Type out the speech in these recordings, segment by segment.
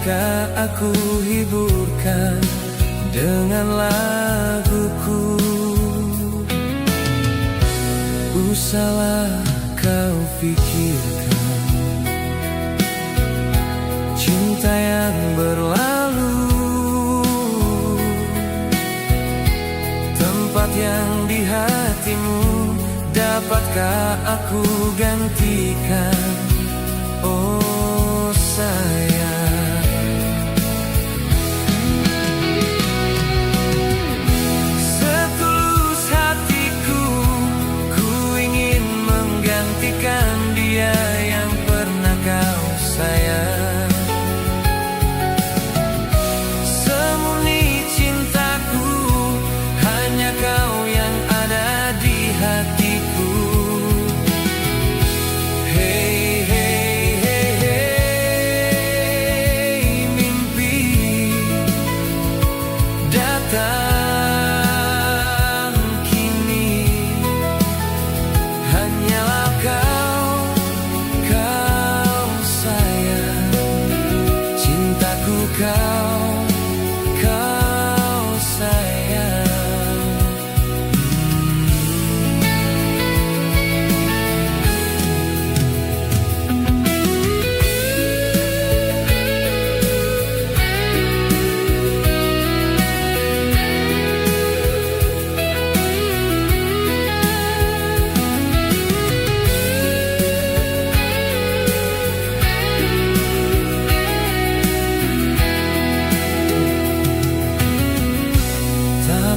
Dapatkah aku hiburkan dengan laguku? Usahlah kau pikirkan cinta yang berlalu, tempat yang di hatimu. Dapatkah aku gantikan, oh sayang? Setulus hatiku, ku ingin menggantikan dia yang pernah kau sayang. Semurni cintaku, hanya kau yang ada di hatiku.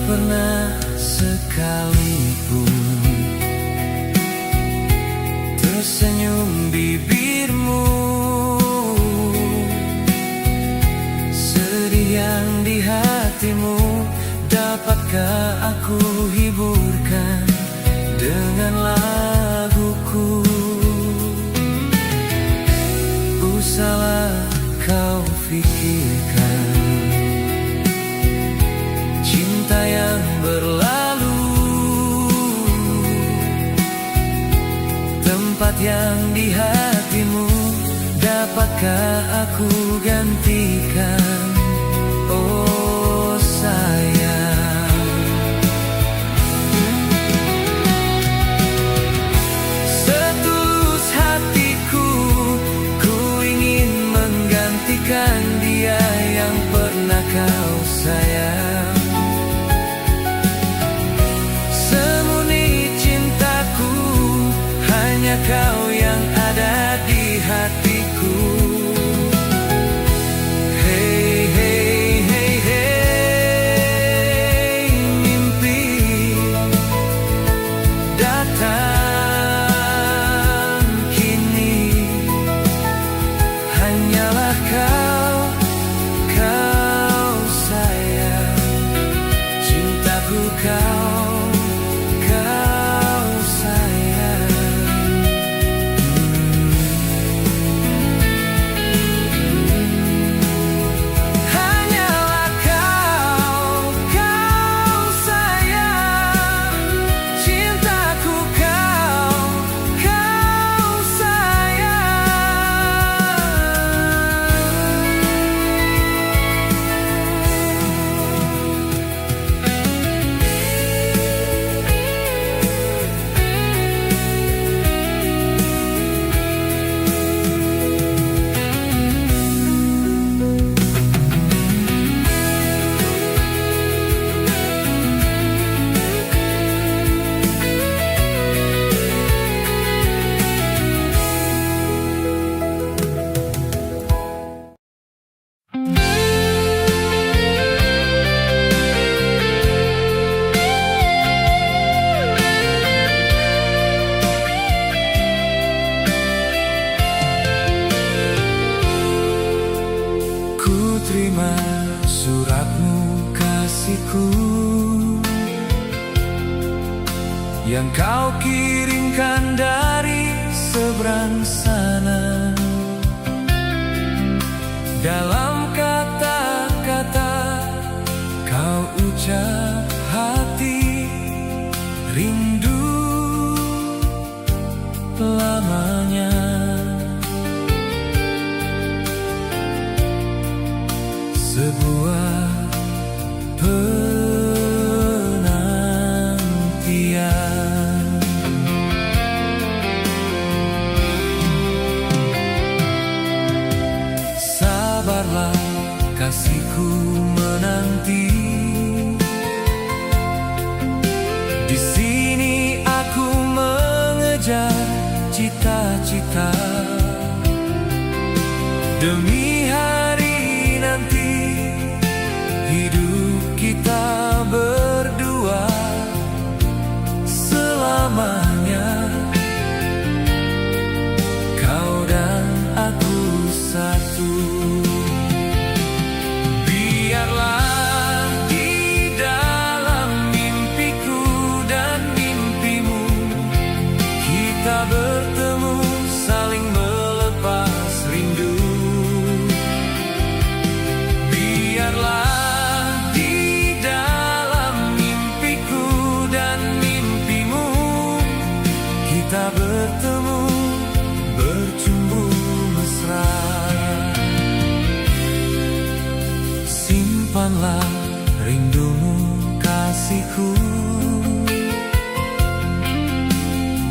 Pernah sekalipun tersenyum bibirmu, sedih yang di hatimu. Dapatkah aku hiburkan dengan laguku? Usahlah kau pikirkan cinta yang berlalu, tempat yang di hatimu. Dapatkah aku gantikan, oh sayang? Setulus hatiku, ku ingin menggantikan dia yang pernah kau sayang. Hanya kau yang ada di hatiku. Hey, hey, hey, hey, mimpi datang kini. Hanyalah kau sayang, cintaku kau. Terima suratmu kasihku yang kau kirimkan dari seberang sana. Dalam kata-kata kau ucap hati rindu lamanya.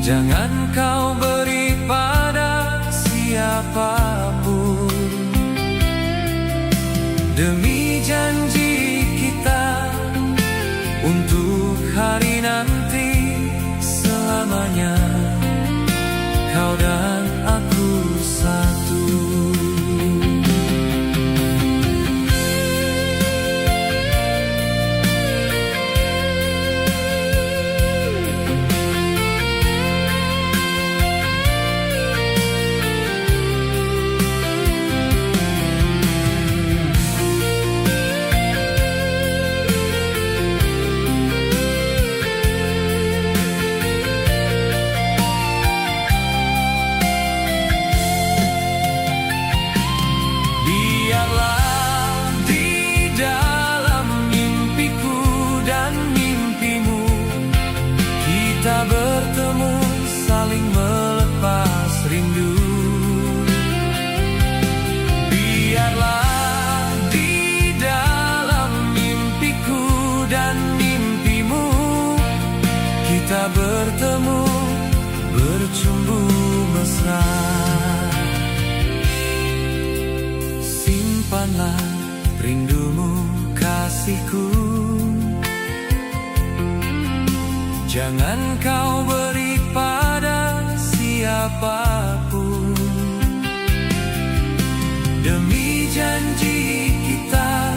Jangan kau beri pada siapapun, demi janji kita untuk hari nanti selamanya. Kau dan aku satu. Kita bertemu, saling melepas rindu. Biarlah di dalam mimpiku dan mimpimu, kita bertemu, bercumbu mesra. Simpanlah rindumu, kasihku. Jangan kau beri pada siapapun, demi janji kita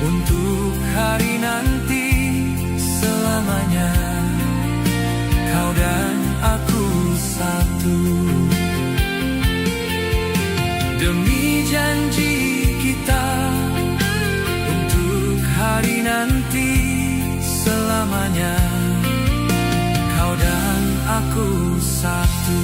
untuk hari nanti selamanya. Kau dan aku satu, demi janji kita untuk hari nanti selamanya. Kau dan aku satu.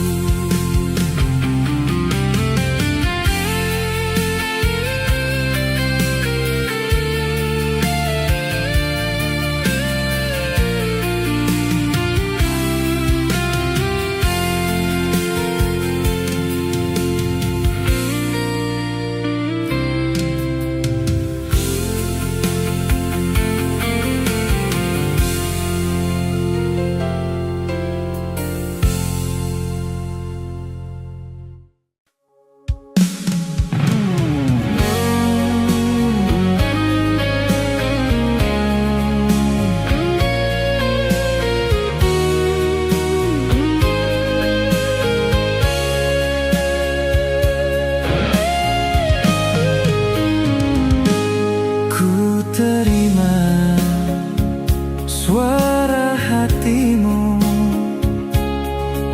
Suara hatimu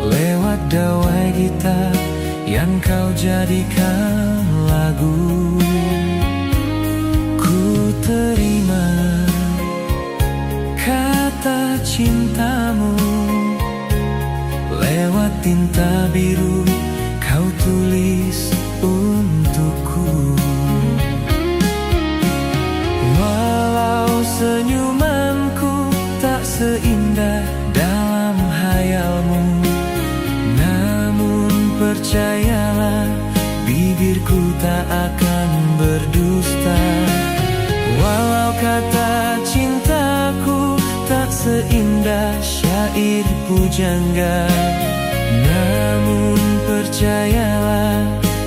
lewat dawai gitar yang kau jadikan lagu. Ku terima kata cintamu lewat tinta biru kau tulis untukku. Walau senyumanku tak seindah dalam hayalmu, namun percayalah bibirku tak akan berdusta. Walau kata cintaku tak seindah syair pujangga, namun percayalah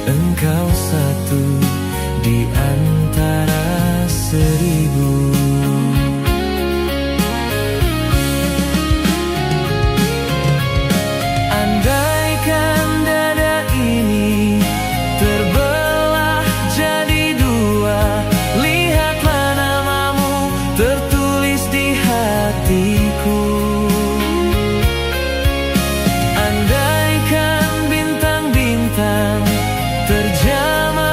engkau satu di antara seribu. Andaikan bintang-bintang terjamah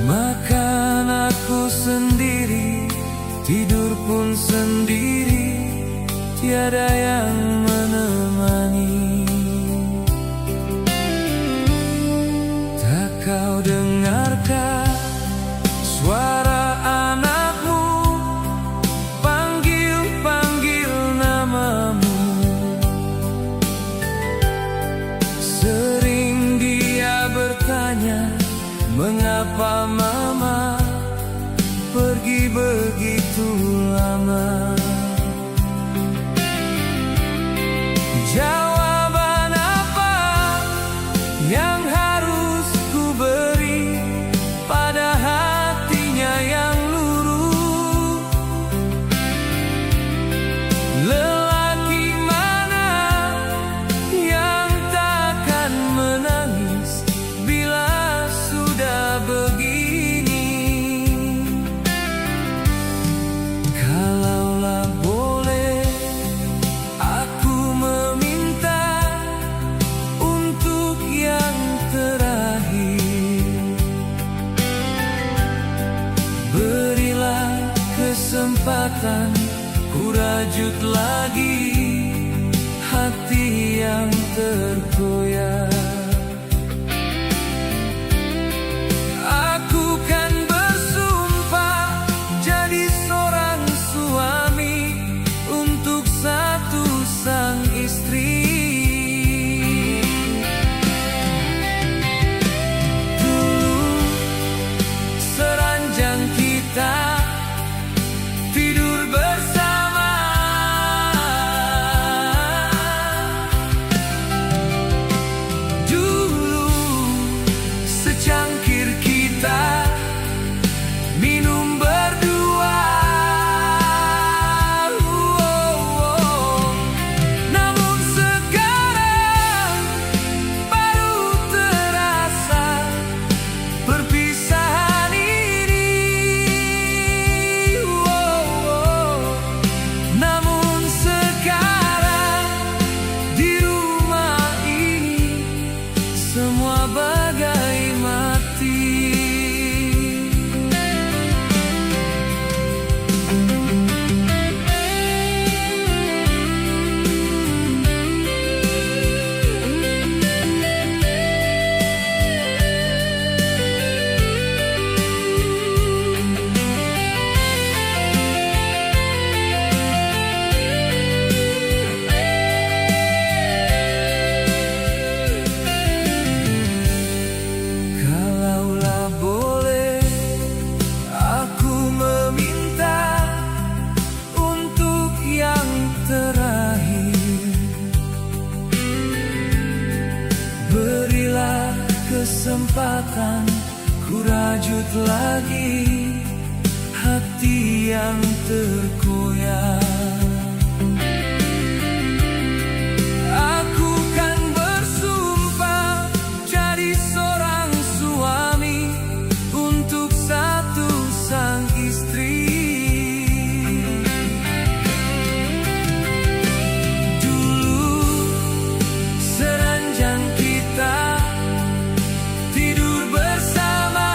Makan aku sendiri, tidur pun sendiri, tiada yang menemani. Tak kau dengarkan suara anakmu panggil-panggil namamu. Sering dia bertanya, mengapa mama pergi begitu lama? Jawaban apa yang harus ku beri pada hatinya yang luruh? Lelaki mana yang takkan menangis bila sudah begini? Kalaulah boleh aku meminta untuk yang terakhir, berilah kesempatan ku rajut lagi hati yang terkoyak. Aku kan bersumpah jadi seorang suami untuk satu sang istri. Dulu seranjang kita tidur bersama, dulu secangkir kita minum berdua. Namun sekarang baru terasa perpisahan ini. Namun sekarang di rumah ini semua bagai mati. Kalaulah boleh aku meminta untuk yang terakhir, berilah kesempatan ku rajut lagi hati yang terkoyak. Aku kan bersumpah jadi seorang suami untuk satu sang istri. Dulu seranjang kita tidur bersama,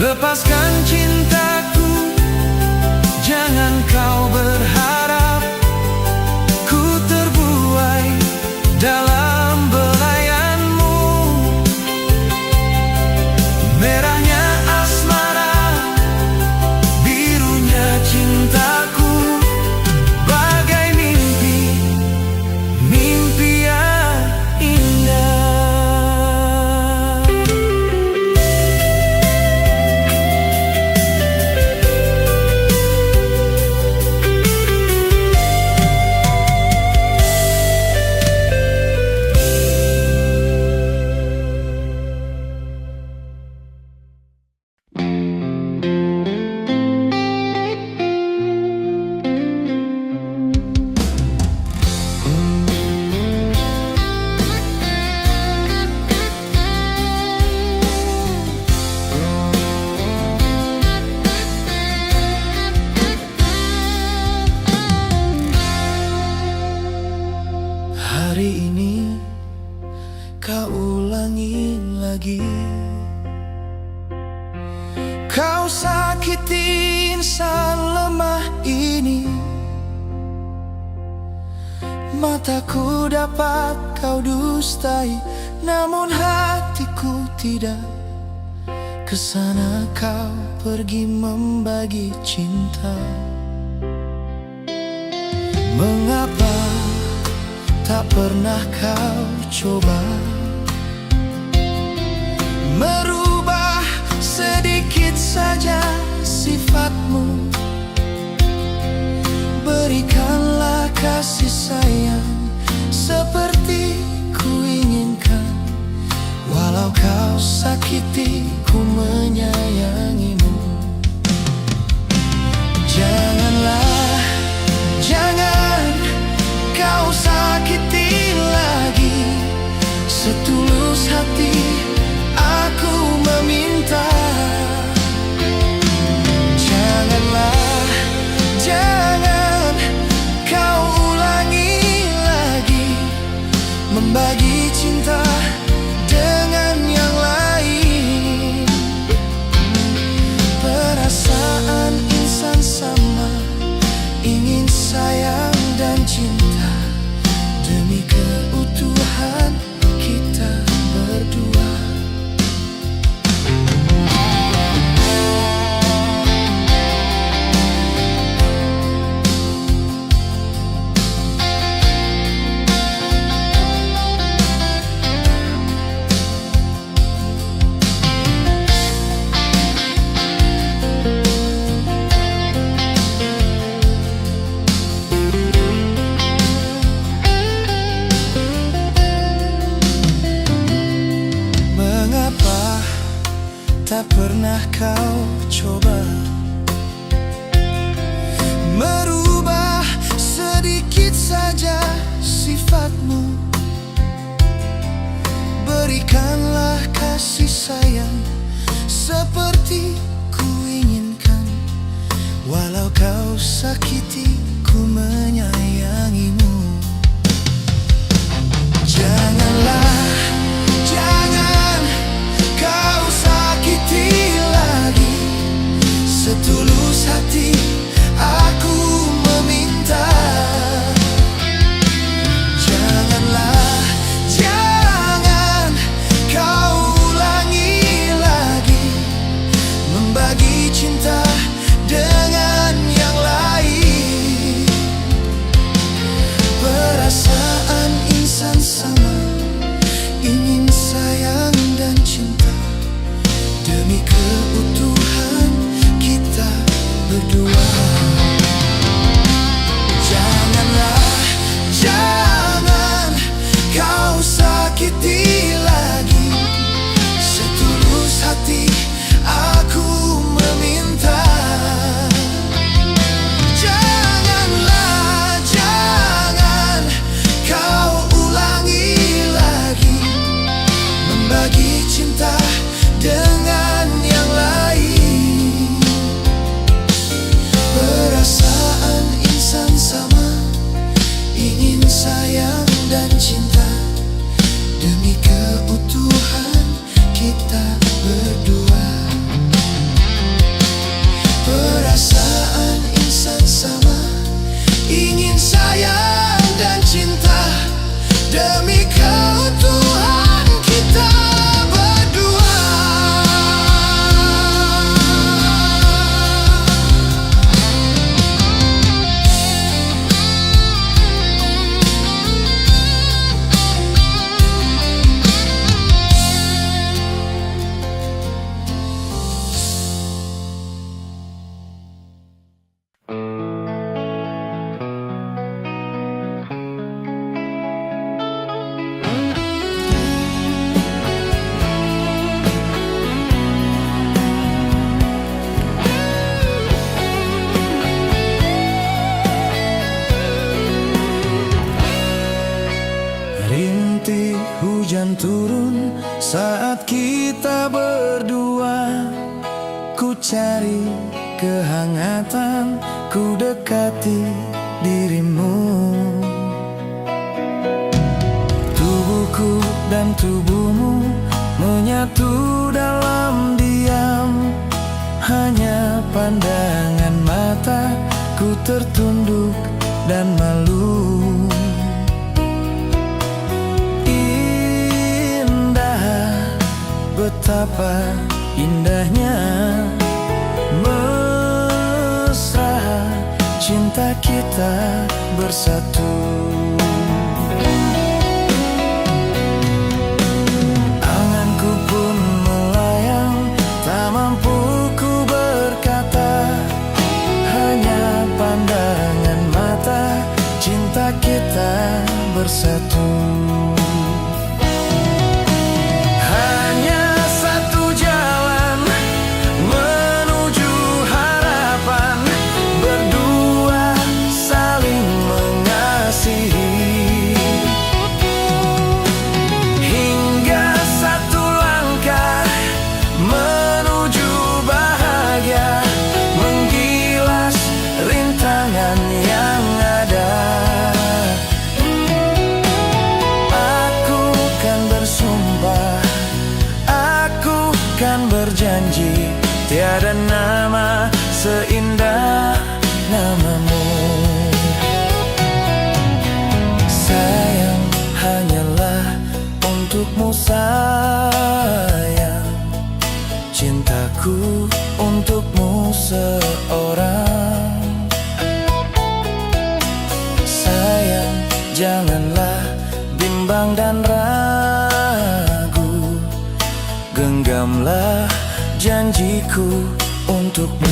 Lepaskan cintaku, jangan kau berharap ku terbuai dalam belayanmu. Merahnya asmara, birunya cintaku, bagai mimpi, mimpi yang indah. Hari ini kau ulangi lagi. Kau sakiti insan lemah ini. Mataku dapat kau dustai, namun hatiku tidak. Kesana kau pergi membagi cinta. Mengapa tak pernah kau coba merubah sedikit saja sifatmu? Berikanlah kasih sayang seperti ku inginkan. Walau kau sakiti, ku menyayangimu. Janganlah, jangan kau sakiti lagi. Setulus hati aku meminta. Janganlah, jangan kau ulangi lagi membagi cinta dengan yang lain. Perasaan insan sama, ingin sayang dan cinta demi keutuhan kita berdua. Tak pernah kau coba merubah sedikit saja sifatmu? Berikanlah kasih sayang seperti ku inginkan. Walau kau sakiti, ku menyayangimu. Janganlah, jangan kau sakiti lagi. Setulus hati aku meminta. Janganlah, jangan kau ulangi lagi membagi cinta dengan yang lain. Perasaan insan sama, ingin sayang dan cinta demi keutuhan kita berdua. Janganlah, jangan kau sakiti lagi. Setulus hati aku meminta. Janganlah, jangan kau ulangi lagi membagi cinta dengan yang lain. Perasaan insan sama, ingin sayang dan cinta demi keutuhan kita berdua. turun saat kita berdua. Ku cari kehangatan, ku dekati dirimu. Tubuhku dan tubuhmu menyatu dalam diam. Hanya pandangan mata, ku tertunduk dan malu. Betapa indahnya mesra cinta kita bersatu. Anganku pun melayang, tak mampu ku berkata. Hanya pandangan mata, cinta kita bersatu. Berjanji tiada nama seindah namamu. Sayang hanyalah untukmu sayang, cintaku untukmu seorang. Sayang janganlah bimbang dan ragu, genggamlah janjiku untukmu.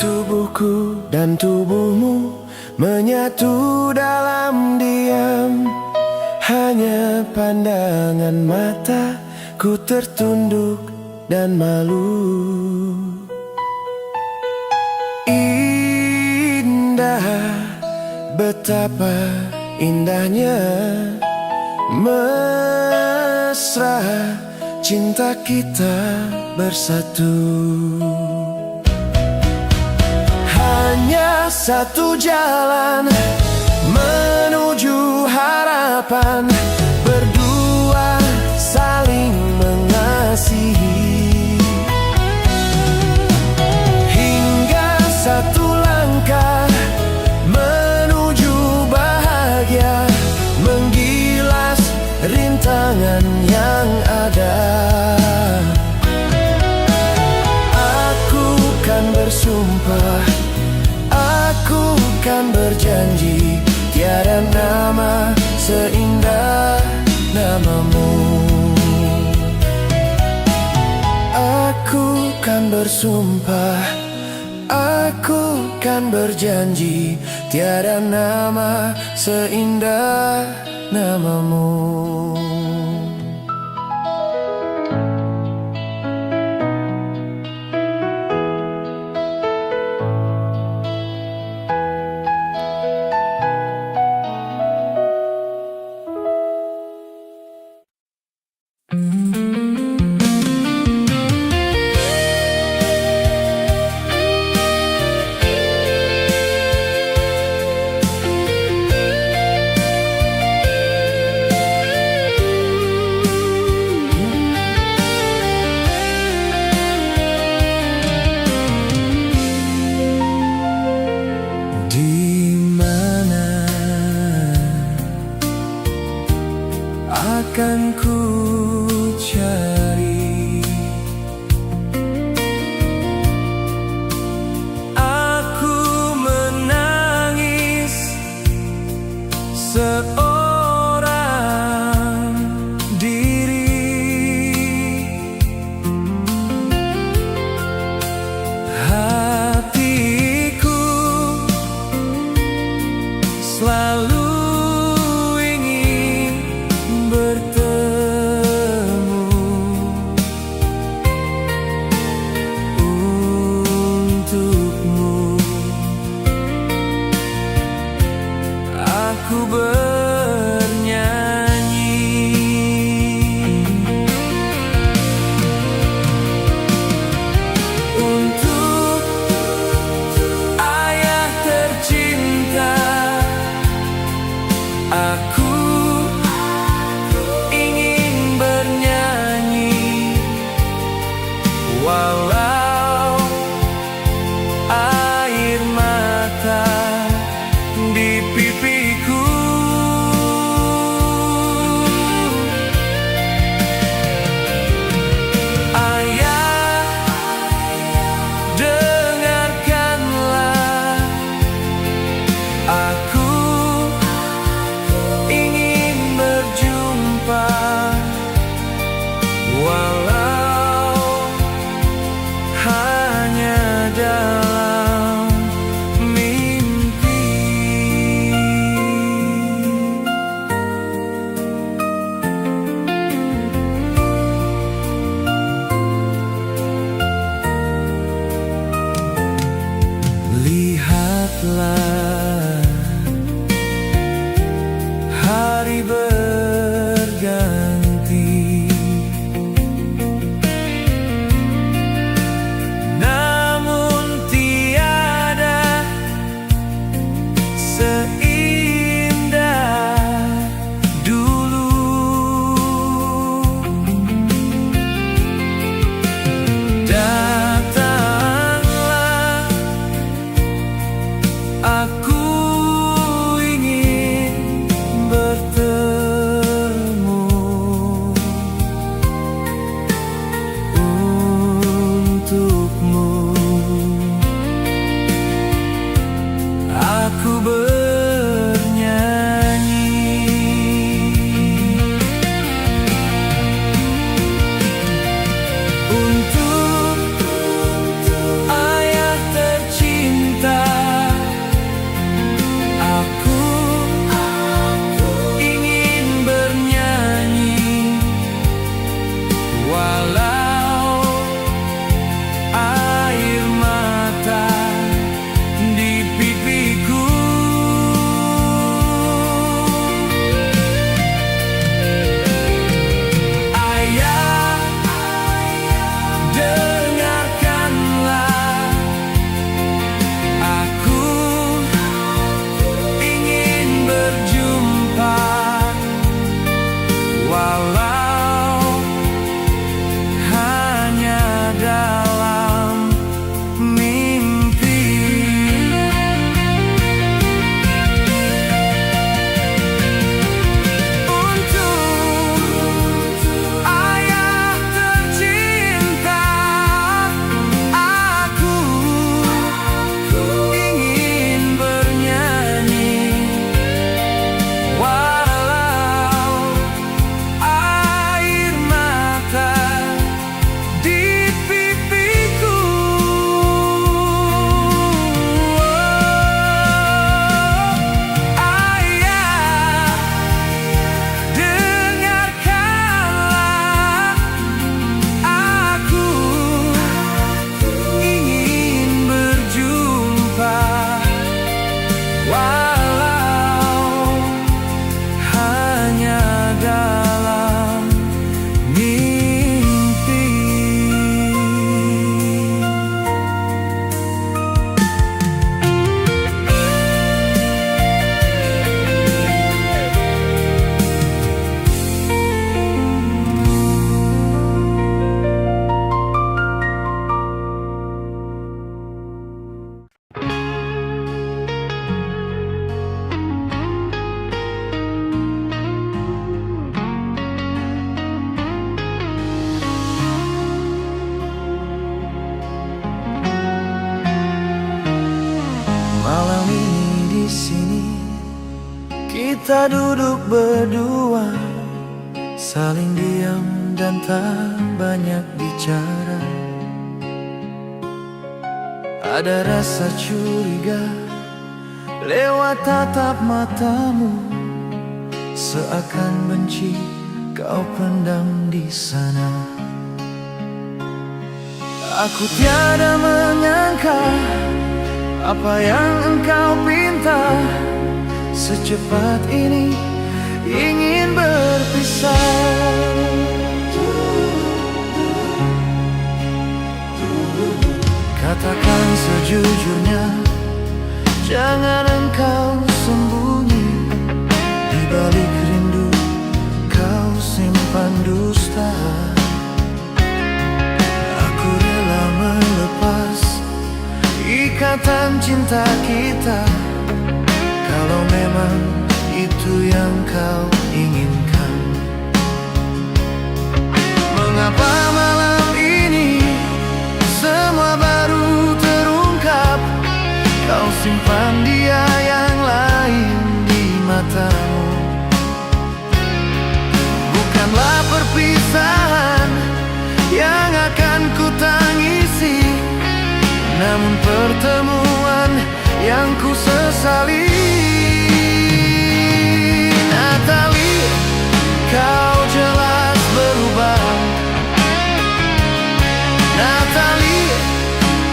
Tubuhku dan tubuhmu menyatu dalam diam. Hanya pandangan mata, ku tertunduk dan malu. Indah, betapa indahnya mesra cinta kita bersatu. Hanya satu jalan menuju harapan, berdua saling mengasihi. Hingga satu langkah menuju bahagia, menggilas rintangan yang ada. Aku kan bersumpah, aku kan berjanji, tiada nama seindah namamu. Aku kan bersumpah, aku kan berjanji, tiada nama seindah namamu. Kita duduk berdua, saling diam dan tak banyak bicara. Ada rasa curiga lewat tatap matamu, seakan benci kau pendam di sana. Aku tiada menyangka apa yang engkau pinta, secepat ini ingin berpisah. Katakan sejujurnya, jangan engkau sembunyi. Di balik rindu kau simpan dusta. Aku rela melepas ikatan cinta kita, kalau memang itu yang kau inginkan. Mengapa malam ini semua baru terungkap? Kau simpan dia yang lain di matamu. Bukanlah perpisahan yang akan ku tangisi, namun pertemuan yang ku sesali. Natalie, kau jelas berubah. Natalie,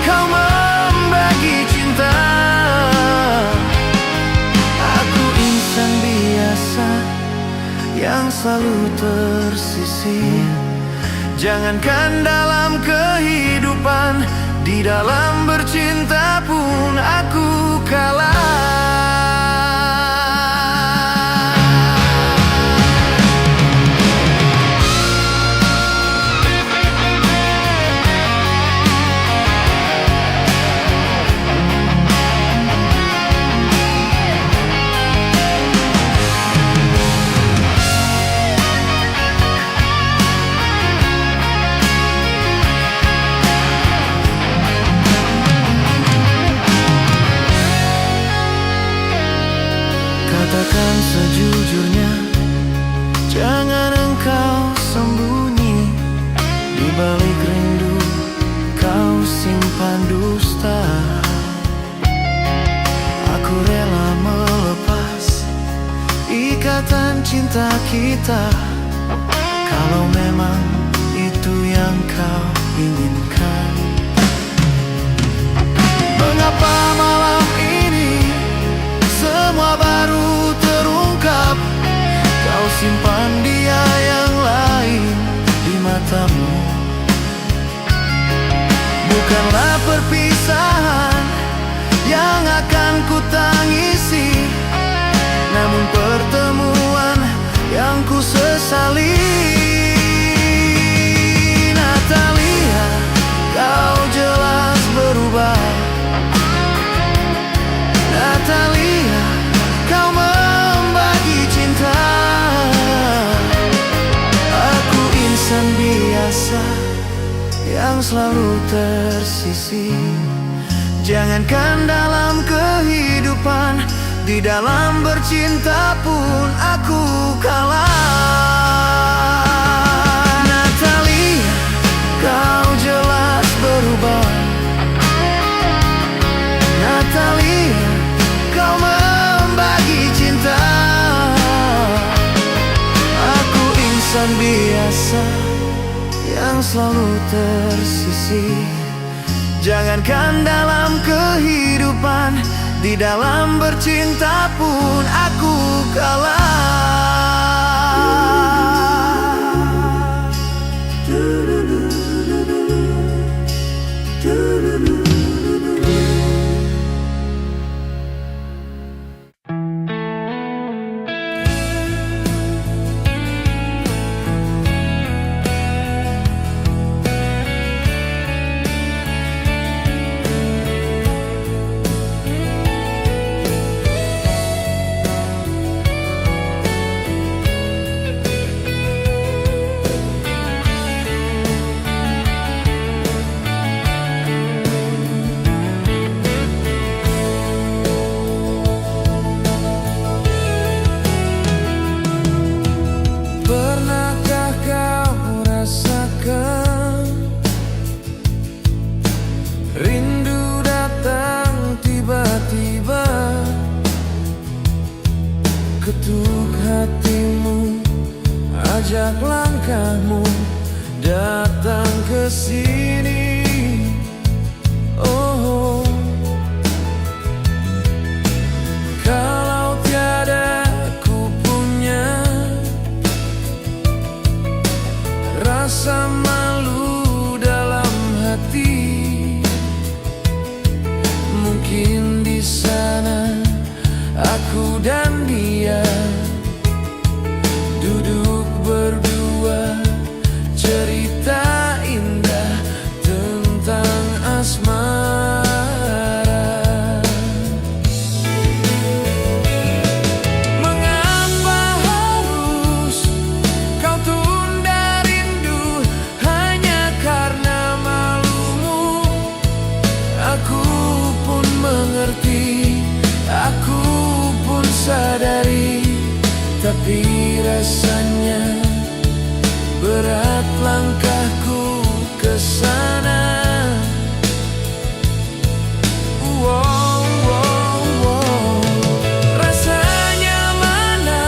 kau membagi cinta. Aku insan biasa yang selalu tersisih. Jangankan dalam kehidupan, di dalam bercinta pun aku kalah. Katakan sejujurnya, jangan engkau sembunyi. Di balik rindu kau simpan dusta. Aku rela melepas ikatan cinta kita, kalau memang itu yang kau inginkan. Mengapa malam ini semua baru terungkap? Kau simpan dia yang lain di matamu. Bukanlah perpisahan yang akan ku tangisi, namun pertemuan yang ku sesali. Natalia, kau jelas berubah. Natalia, kau membagi cinta. Aku insan biasa yang selalu tersisih. Jangankan dalam kehidupan, di dalam bercinta pun aku kalah. Natalia, kau jelas berubah. Natalia, kau membagi cinta. Aku insan biasa yang selalu tersisih. Jangankan dalam kehidupan, di dalam bercinta pun aku kalah. sini. Oh, kalau tiada ku punya rasa malu dalam hati, mungkin di sana aku dan dia duduk berdua, cerita indah tentang asmara. Mengapa harus kau tunda rindu hanya karena malumu? Aku pun mengerti, aku pun sadari, tapi rasanya berat langkahku ke sana. Wow, wow, wow. Rasanya mana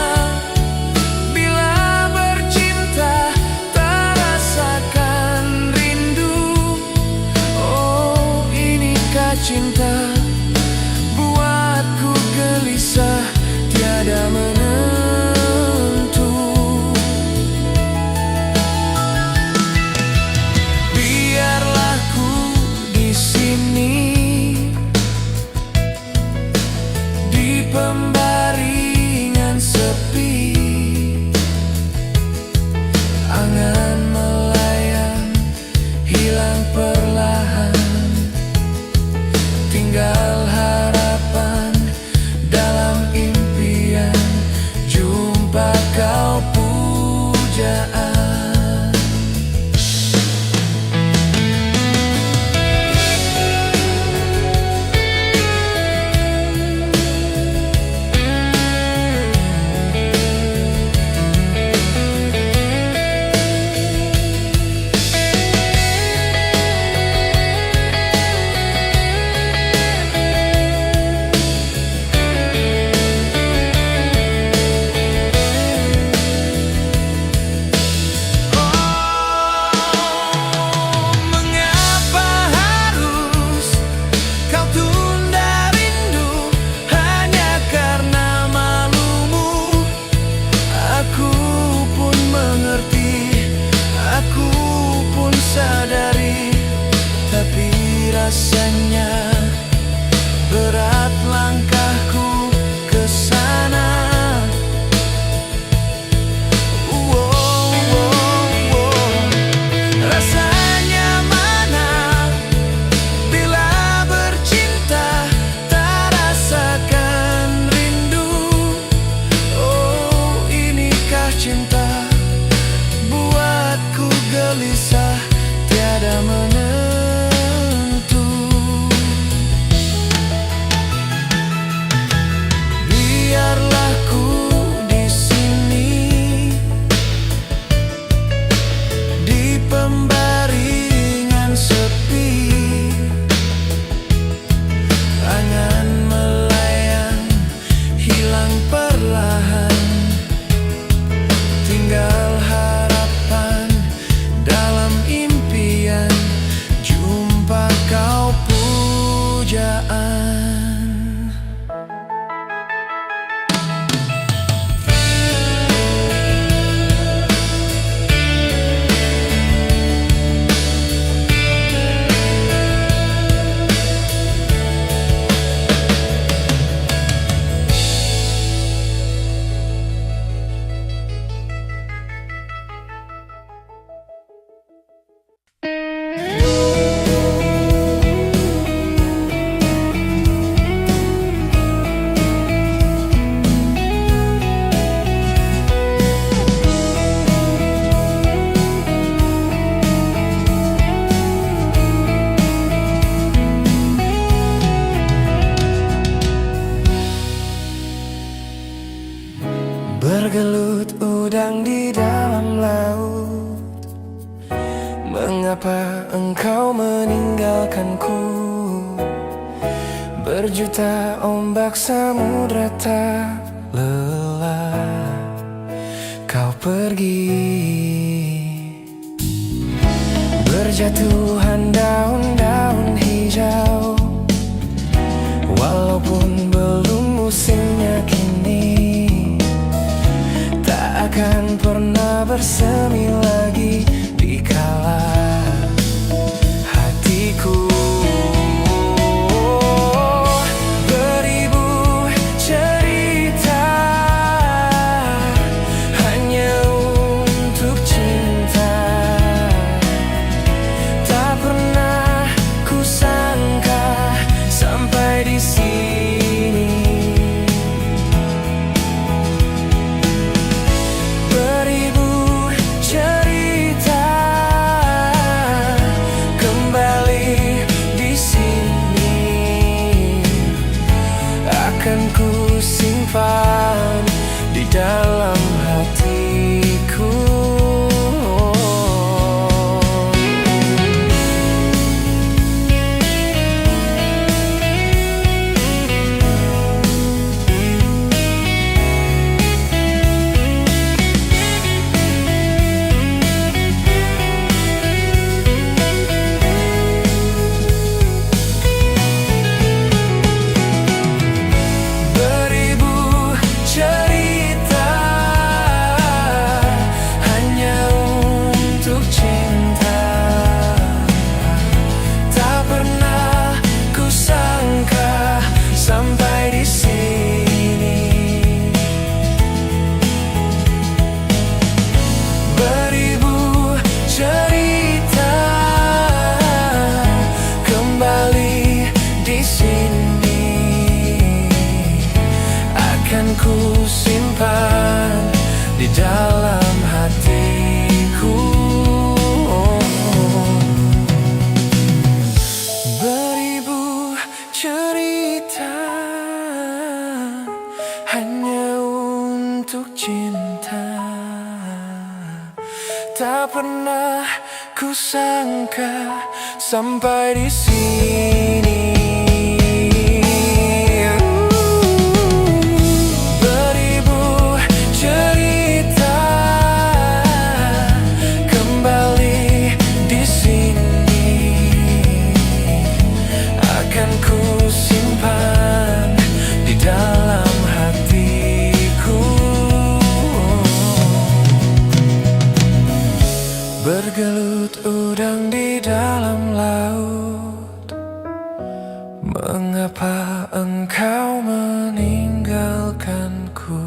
bila bercinta tak rasakan rindu? Oh, inikah cinta buatku gelisah tiada menentu. Biarlah ku di sini di pembaringan sepi, angan melayang hilang perlahan, tinggal harapan dalam impian, jumpa kau pujaan. Sadari, tapi rasanya berat langkahku ke sana. Wow, wow, wow. Rasanya mana bila bercinta tak rasakan rindu? Oh, inikah cinta buatku gelisah tiada menentu. Biarlah ku di sini di pembaringan sepi, angan melayang hilang perlahan, tinggal harapan dalam impian, jumpa kau pujaan. Bergelut udang di dalam laut, mengapa engkau meninggalkanku? Berjuta ombak samudra tak lelah, kau pergi. berjatuhan daun-daun hijau. Walaupun belum musimnya kini, tak akan pernah bersemi lagi dikala hatiku beribu cerita hanya untuk cinta. Tak pernah kusangka sampai di sini. Beribu cerita kembali di sini akan ku simpan di dalam hatiku. Ku simpan di dalam hatiku. Beribu cerita hanya untuk cinta. Tak pernah kusangka sampai di sini. Bergelut udang di dalam laut, mengapa engkau meninggalkanku?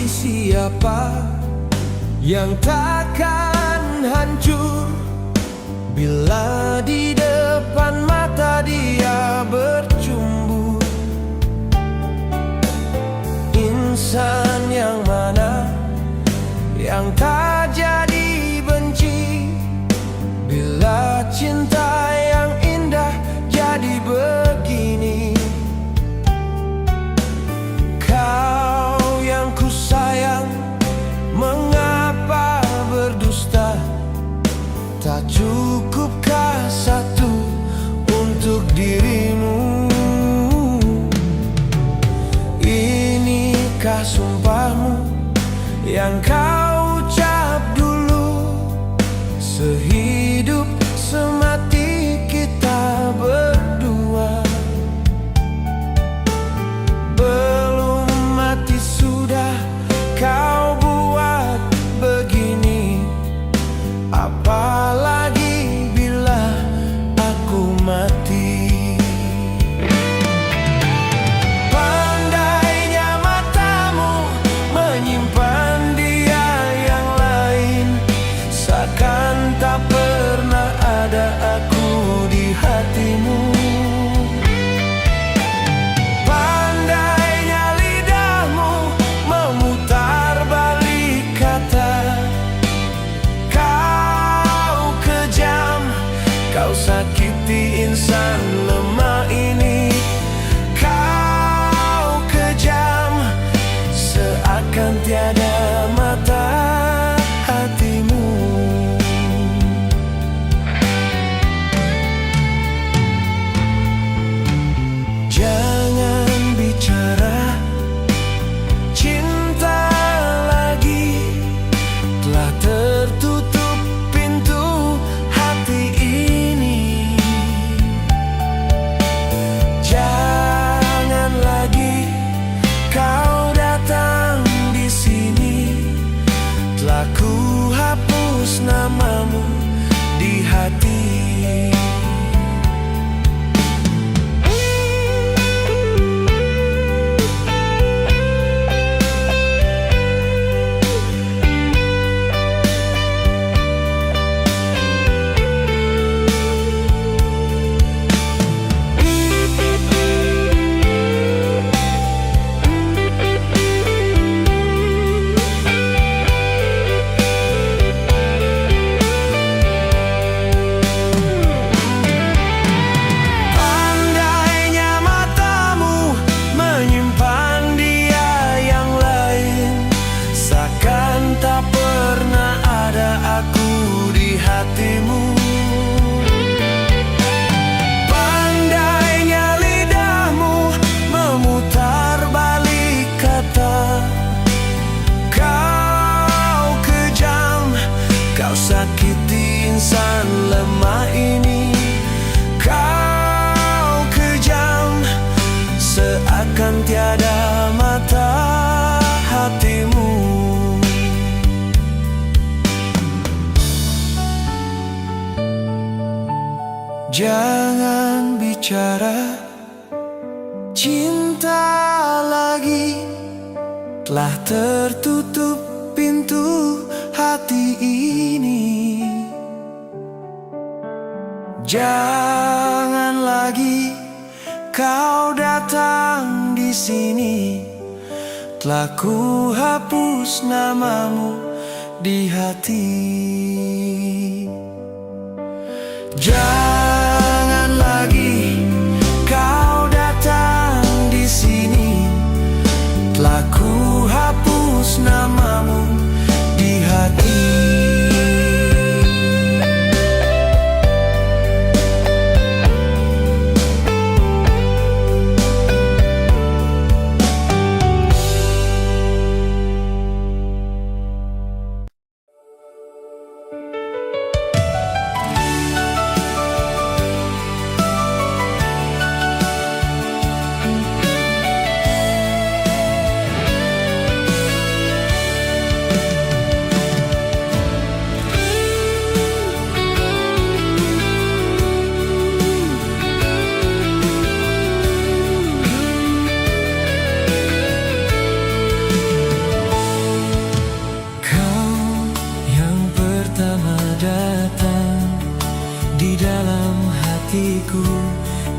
Siapa yang takkan hancur bila di depan mata dia bercumbu? Insan yang mana yang tak jadi benci bila cinta yang indah jadi begini? Kau yang ku sayang, mengapa berdusta? Tak cukupkah satu untuk dirimu? Inikah sumpahmu yang kau ucap dulu? Sehidup semati kita berdua. Belum mati sudah kau buat begini. Apalagi bila aku mati. Pandainya matamu menyimpan dia seakan tiada mata hatimu. Jangan bicara cinta lagi, telah tertutup pintu hati ini. Jangan lagi kau datang di sini, telah ku hapus namamu di hati. Jangan lagi kau datang di sini, telah ku hapus namamu di hati.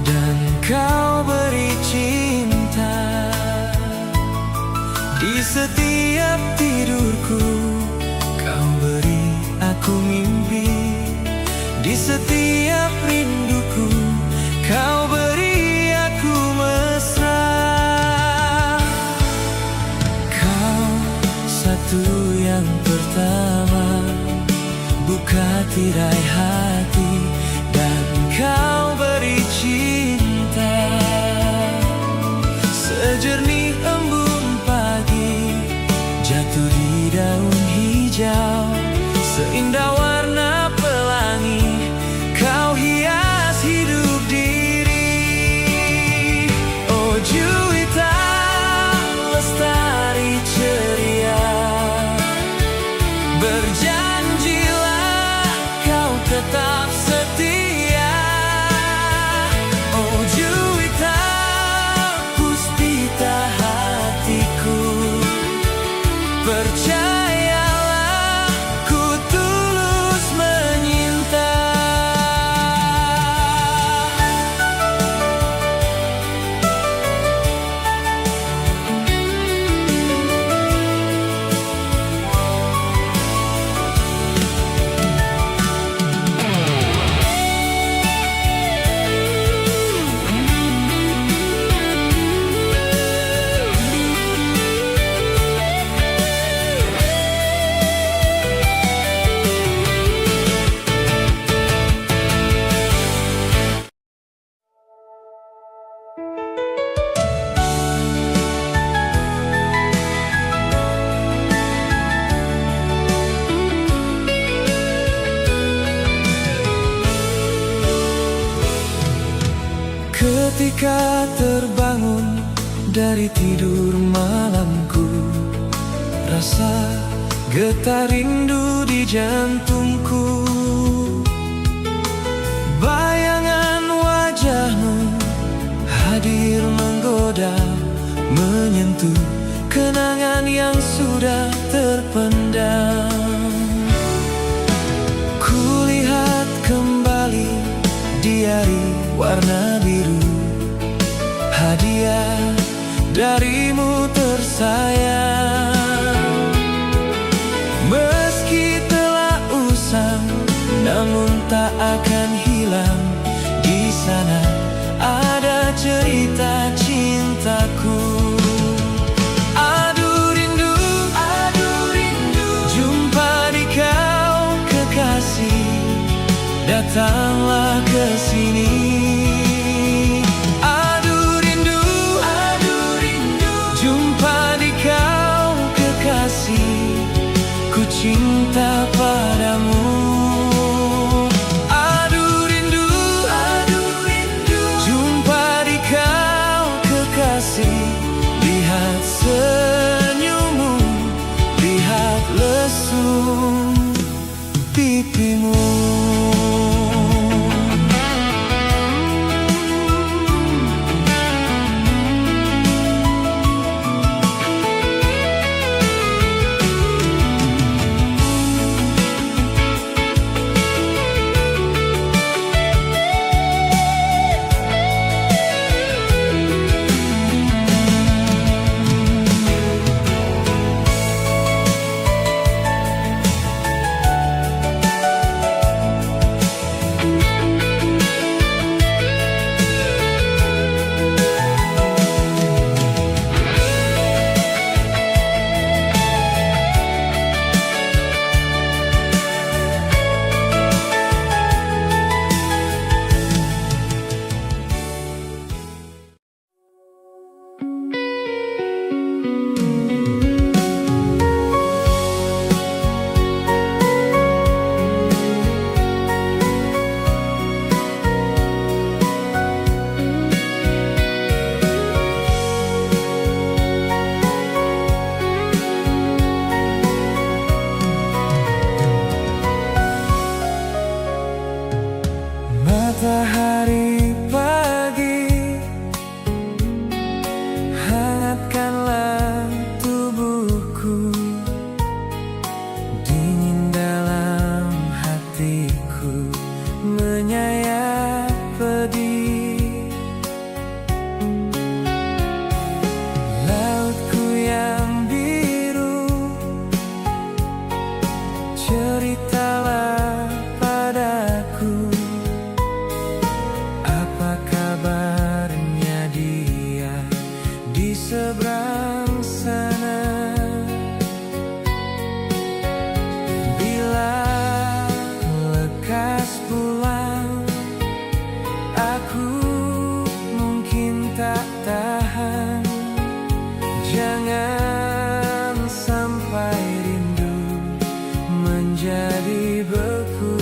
Dan kau beri cinta di setiap tidurku. Kau beri aku mimpi di setiap rinduku. Kau beri aku mesra. Kau satu yang pertama, buka tirai hati. Kau beri cinta sejernih embun pagi, jatuh di daun hijau, seindah warna pelangi. Kau hias hidup diri. Oh Juwita lestari ceria, berjanjilah kau tetap setia. Percayalah, ku tulus menyinta. Ketika terbangun dari tidur malamku, rasa getar rindu di jantungku. Bayangan wajahmu hadir menggoda, menyentuh kenangan yang sudah terpendam. Kulihat kembali diari warna biru, hadiah darimu tersayang. Meski telah usang, namun tak akan hilang. Di sana ada cerita cintaku. Aduh rindu, jumpa di kau kekasih. Datanglah ke sini. Aduh rindu, jumpa di kau kekasih. Ku cinta padamu. kasih. Lihat senyummu, lihat lesung pipimu. Matahari pagi, hangatkanlah tubuhku, dingin dalam hatiku, menyayat pedih. Lautku yang biru, ceritalah padaku, kabarnya dia di seberang sana. Bila lekas pulang, aku mungkin tak tahan. Jangan sampai rindu menjadi beku.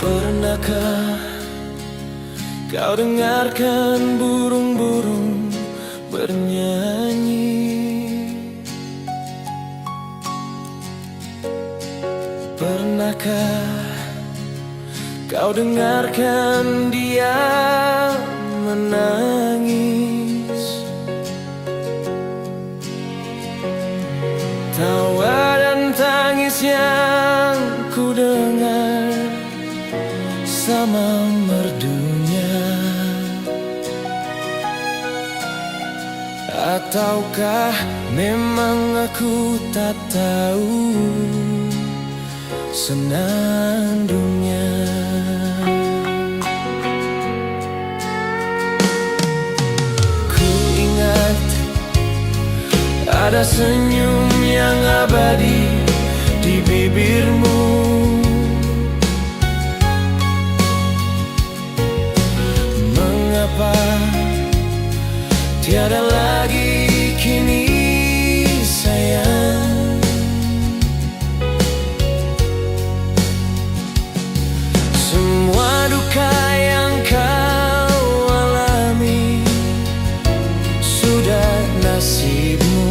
Pernahkah kau dengarkan burung-burung bernyanyi? Pernahkah kau dengarkan dia menangis? Tawa dan tangis yang ku dengar sama merdunya. Ataukah memang aku tak tahu senandungnya? Ku ingat ada senyum yang abadi di bibirmu. Mengapa tiada lagi kini sayang? Semua duka yang kau alami sudah nasibmu.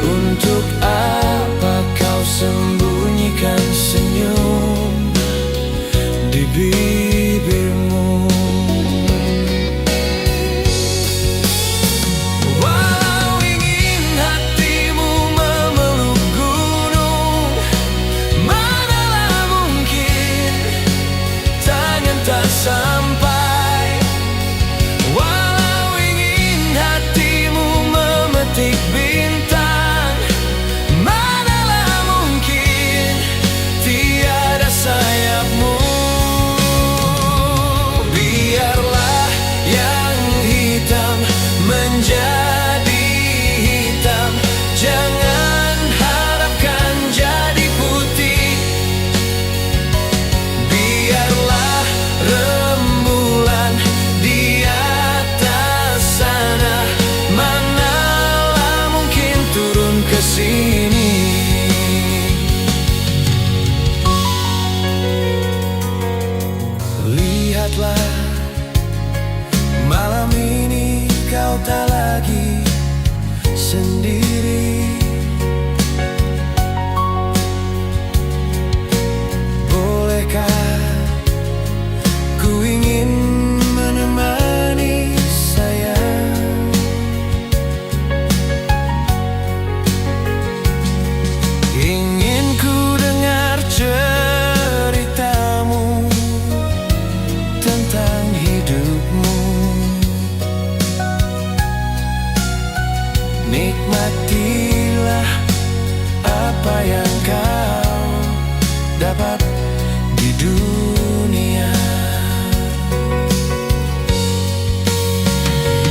Untuk apa kau sembunyikan senyum di bibirmu? Walau ingin hatimu memeluk gunung, manalah mungkin tangan tak sampai. Walau ingin hatimu memetik bintang, manalah mungkin tiada sayapmu. Biarlah yang hitam menjadi hitam, jangan harapkan jadi putih. Biarlah rembulan di atas sana, manalah mungkin turun ke sini. Lihatlah, malam ini kau tak lagi sendiri. Bolehkah ku ingin menemani sayang? Ingin ku dengar ceritamu tentang hidupmu. Nikmatilah apa yang kau dapat di dunia.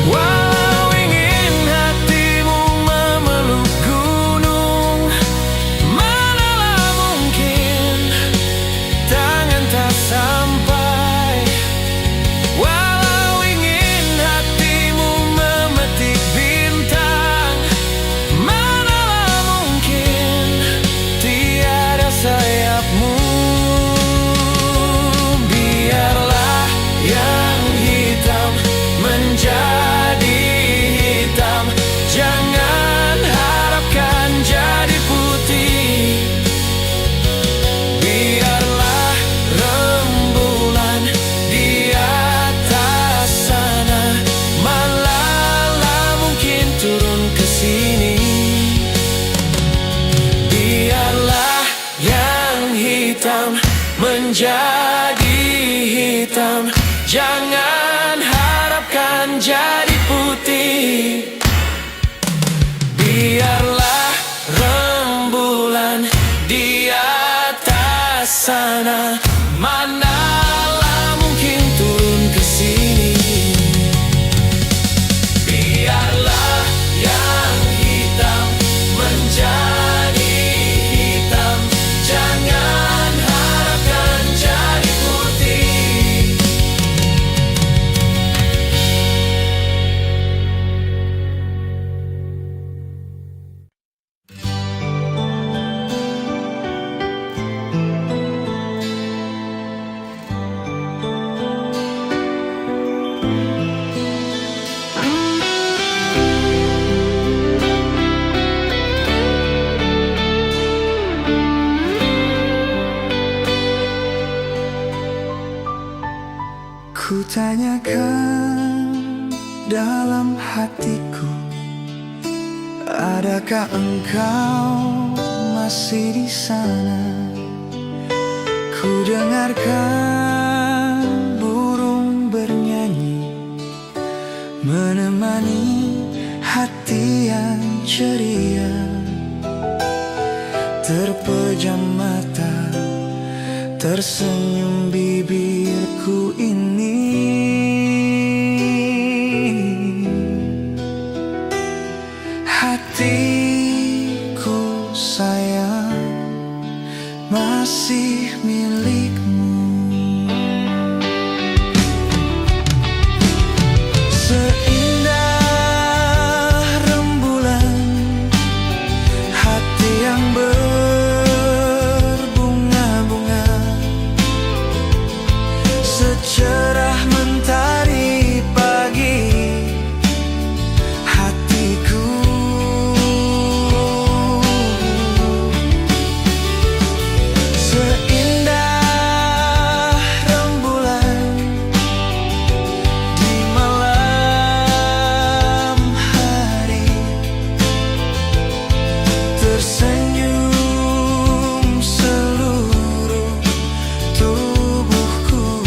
Walau ingin hatimu memeluk gunung, manalah mungkin tangan tak sampai. Walau ingin hatimu memetik bintang, manalah mungkin tiada sayapmu. Biarlah yang hitam menjadi hitam, jangan harapkan jadi putih. Biarlah rembulan di atas sana, manalah mungkin turun ke sini. Biarlah yang hitam menjadi hitam, jangan harapkan jadi putih. Biarlah rembulan di atas sana, manalah mungkin turun ke sini. Biarlah yang hitam menjadi hitam, jangan harapkan jadi putih. Kutanyakan dalam hatiku, adakah engkau masih di sana? Ku dengarkan burung bernyanyi, menemani hati yang ceria. Terpejam mata, tersenyum bibirku ini. Hatiku sayang masih milikmu. Seindah rembulan, hati yang berbunga-bunga, secerah mentari pagi. Hatiku seindah rembulan di malam hari, tersenyum seluruh tubuhku.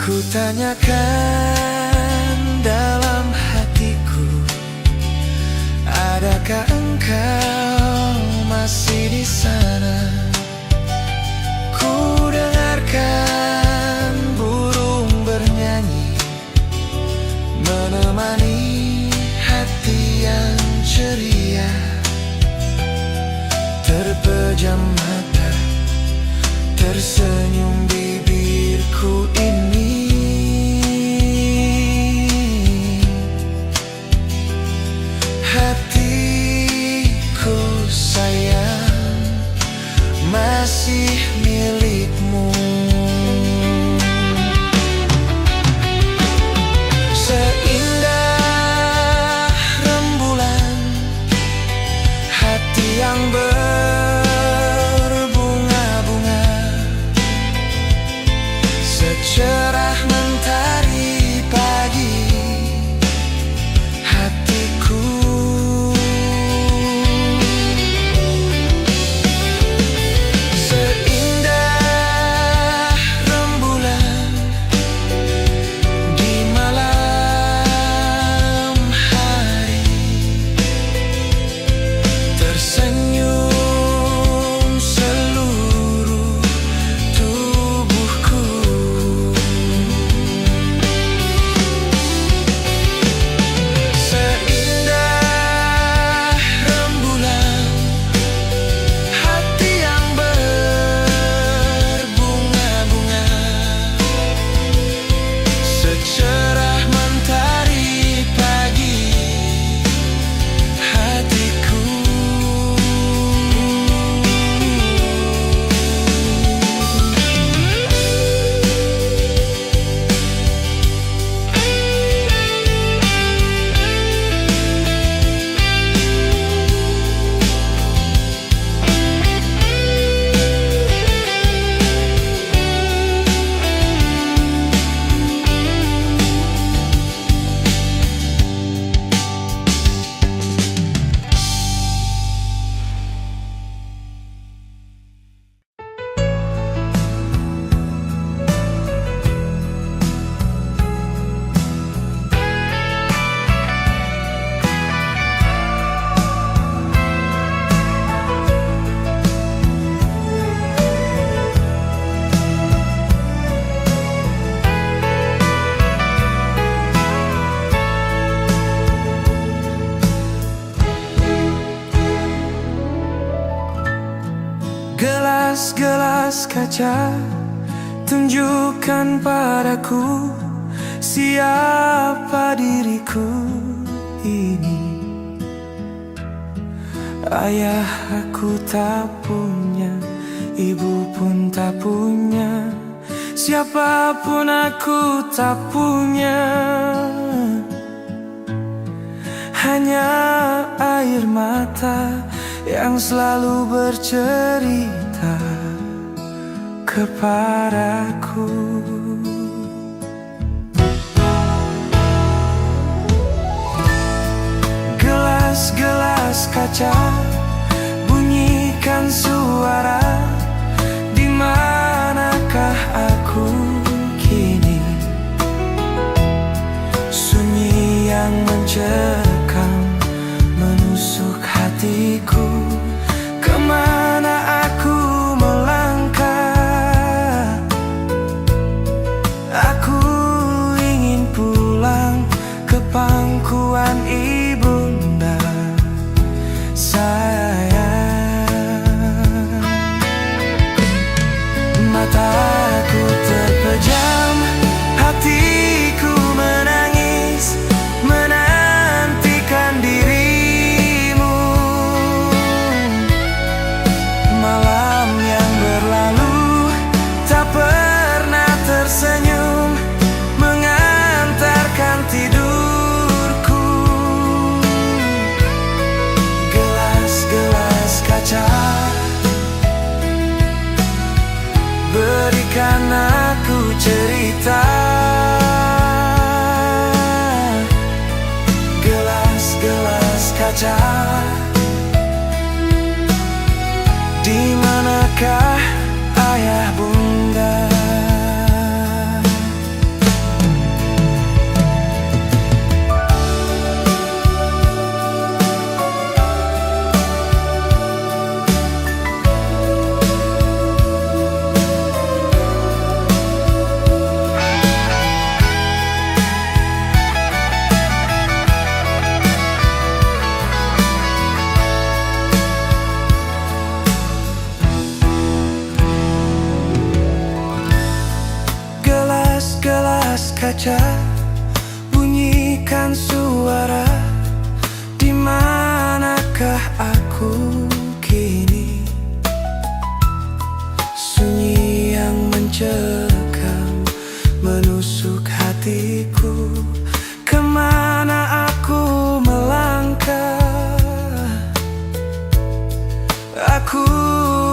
Kutanyakan dalam hatiku, adakah engkau masih di sana? Ku dengarkan burung bernyanyi, menemani hati yang ceria. Terpejam mata, tersenyum bibirku ini. Hatiku sayang masih milikmu. Seindah rembulan, hati yang berbunga-bunga, secerah mentari pagi. Hatiku seindah rembulan di malam hari, tersenyum seluruh tubuhku. Seindah rembulan, hati yang berbunga-bunga, secerah mentari pagi. Hatiku gelas-gelas kaca, tunjukkan padaku siapa diriku ini. Ayah aku tak punya, ibu pun tak punya, siapapun aku tak punya. Hanya air mata yang selalu bercerita kepadaku. Gelas-gelas kaca bunyikan suara, di manakah aku kini? Sunyi yang mencekam menusuk hatiku. Kemana aku melangkah? Aku ingin pulang ke pangkuan ibunda sayang. Mataku terpejam, hatiku menangis, menantikan dirimu. Malam yang berlalu tak pernah tersenyum, mengantarkan tidurku. Gelas-gelas kaca, berikan aku cerita. Gelas-gelas kaca, di manakah ayah bunda? Gelas kaca bunyikan suara, di manakah aku kini? Sunyi yang mencekam menusuk hatiku. Kemana aku melangkah? Aku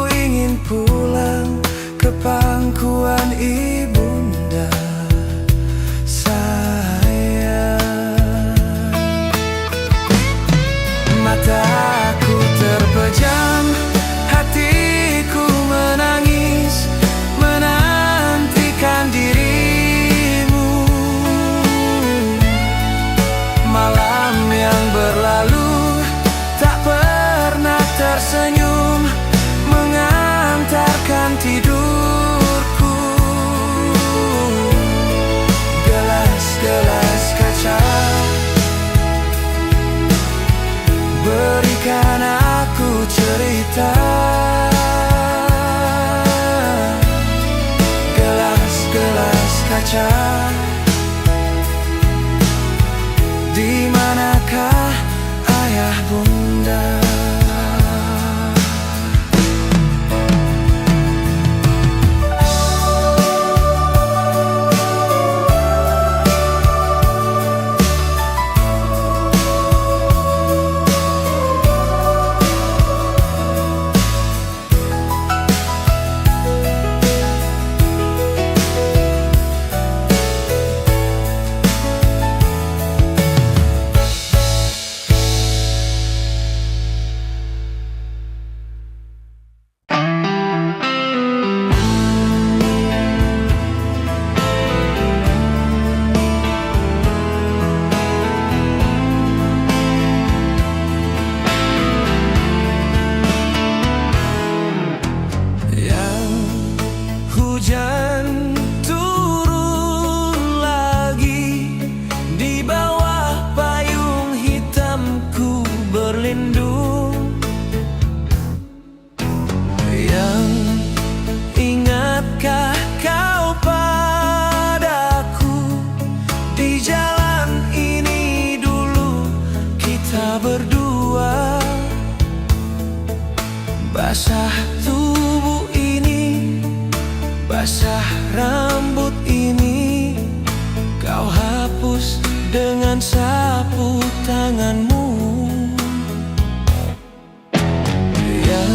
ingin pulang ke pangkuan ibunda sayang. Mataku terpejam, hatiku menangis, menantikan dirimu. Malam yang berlalu tak pernah tersenyum, mengantarkan tidurku. Gelas-gelas kaca, berikan aku cerita. Gelas-gelas kaca, di manakah ayah bunda? Basah rambut ini kau hapus dengan sapu tanganmu. Yang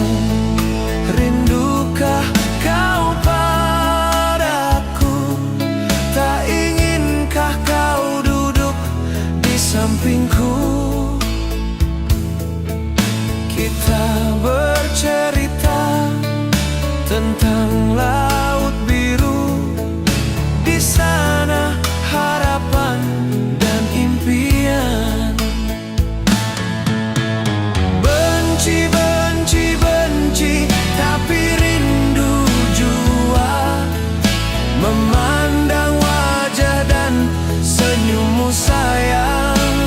rindukah kau padaku? Tak inginkah kau duduk di sampingku? Kita bercerita tentang laut biru. Di sana harapan dan impian. Benci, benci, benci, tapi rindu jua memandang wajah dan senyummu sayang.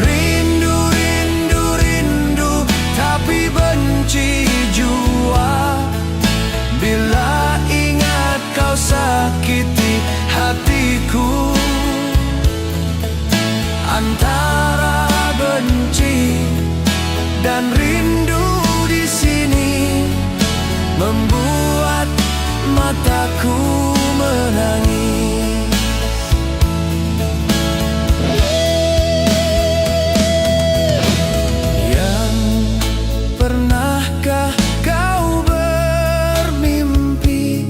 Rindu, rindu, rindu, tapi benci jua bila ingat kau sakiti hatiku. Antara benci dan rindu di sini membuat mataku menangis. Yang pernahkah kau bermimpi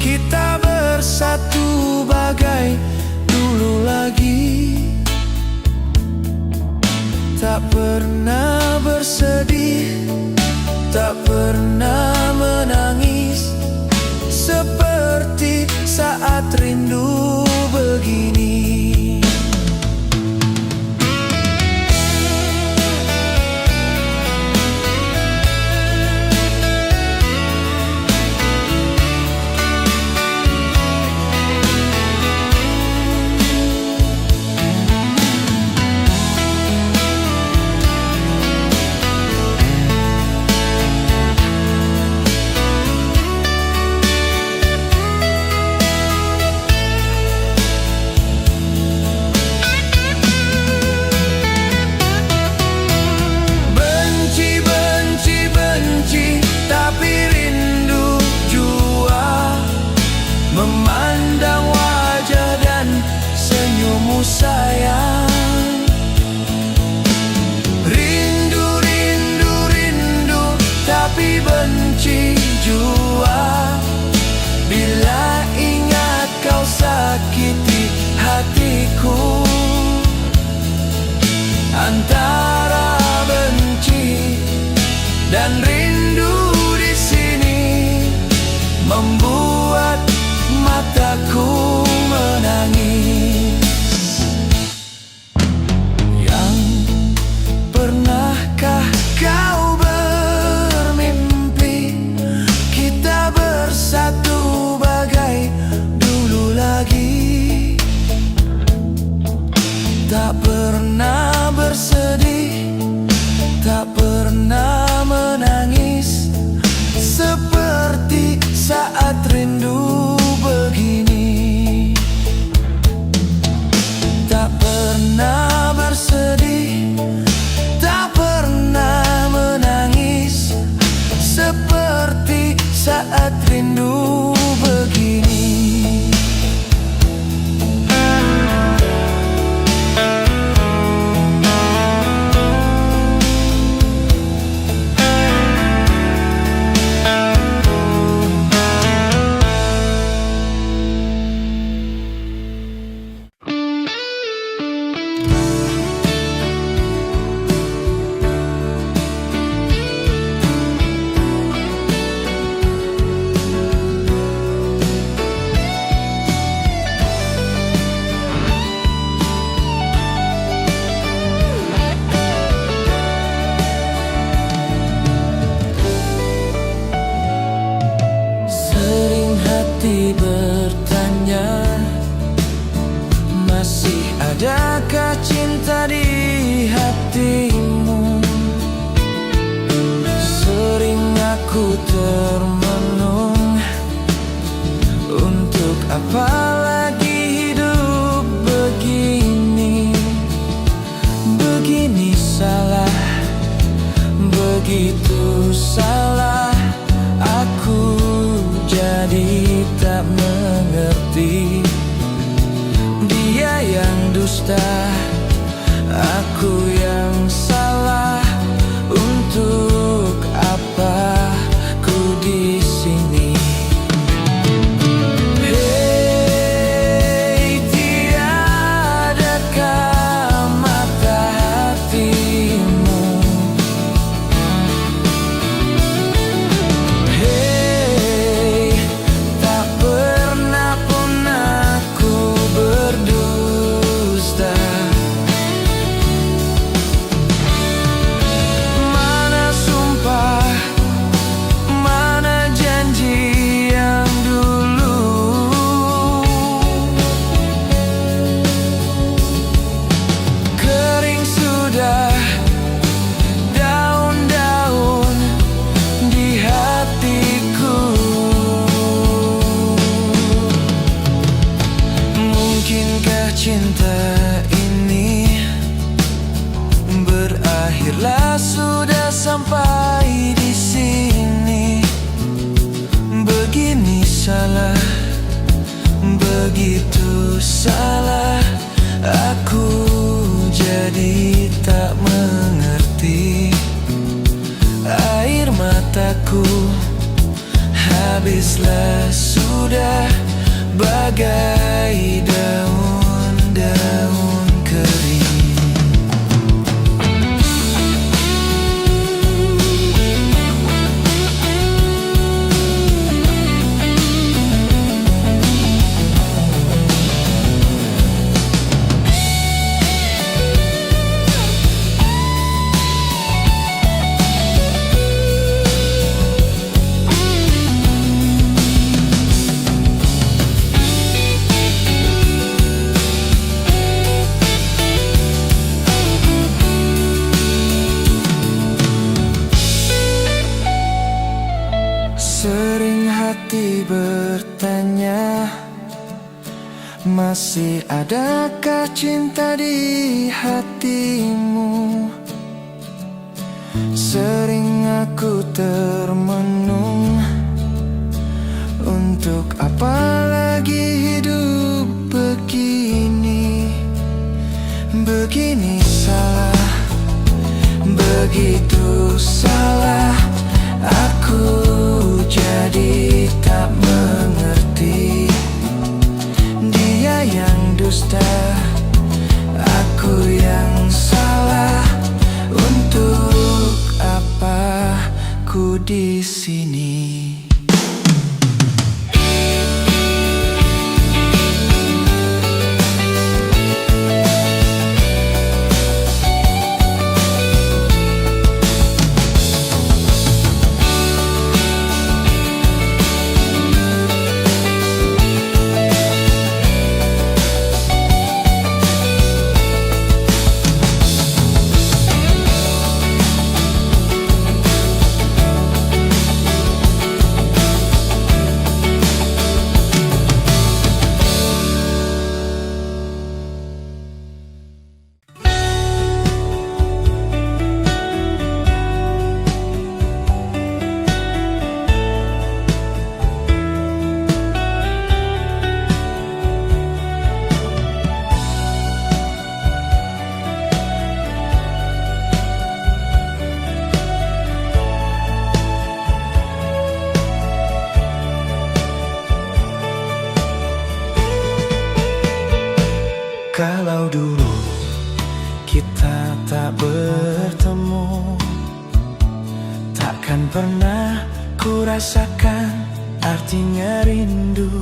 kita bersatu bagai dulu lagi? Tak pernah bersedih, tak pernah menangis, seperti saat rindu begini. Memandang wajah dan senyummu sayang. Rindu, rindu, rindu, tapi benci jua bila ingat kau sakiti hatiku. Antara benci dan rindu di sini membuat mataku menangis. Yang pernahkah kau bermimpi kita bersatu bagai dulu lagi? Tak pernah bersedih, tak pernah menangis, seperti saat rindu begini. Tak pernah bersedih, tak pernah menangis, seperti saat rindu begini. Bertanya, masih adakah cinta di hatimu? Sering aku termenung, untuk apa lagi hidup begini? Begini salah, begitu salah aku. dusta. Aku yang salah, untuk apa ku di sini? Hei, tiadakah mata hatimu? Hei, tak pernah pun aku berdusta. Mana sumpah, mana janji yang dulu? Kering sudah daun-daun di hatiku. Mungkinkah cinta ini berakhirlah sudah sampai di sini? Begini salah, begitu salah. Aku jadi tak mengerti. Air mataku habislah sudah, bagai daun-daun kering. Sering hati bertanya, masih adakah cinta di hatimu? Sering aku termenung, untuk apa lagi hidup begini? Begini salah, begitu salah. Aku jadi tak mengerti. Dia yang dusta, aku yang salah. Untuk apa ku di sini? Kalau dulu kita tak bertemu, takkan pernah ku rasakan artinya rindu.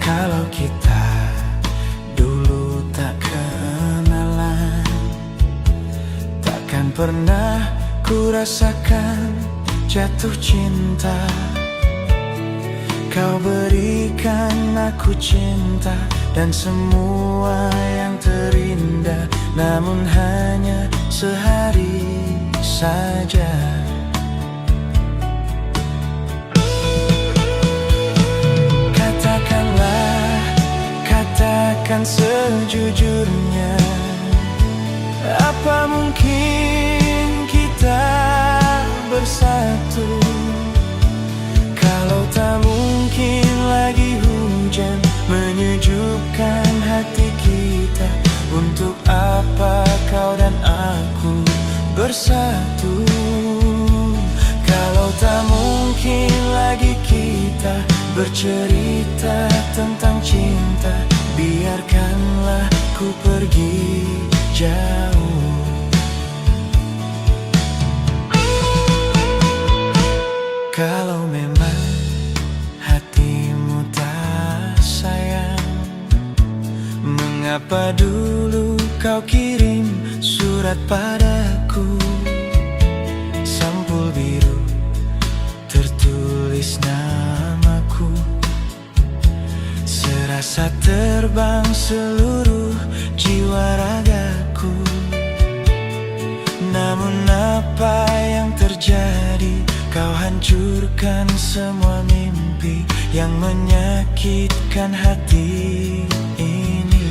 Kalau kita dulu tak kenalan, takkan pernah ku rasakan jatuh cinta. Kau berikan aku cinta dan semua yang terindah, namun hanya sehari saja. Katakan sejujurnya, apa mungkin kita bersatu? Kalau tak mungkin lagi hujan menyejukkan hati kita, apa kau dan aku bersatu. Kalau tak mungkin lagi kita bercerita tentang cinta, biarkanlah ku pergi jauh. Kalau memang hatimu tak sayang, mengapa dulu kau kirim surat padaku? Sampul biru tertulis namaku, serasa terbang seluruh jiwa ragaku. Namun apa yang terjadi? Kau hancurkan semua mimpi yang menyakitkan hati ini.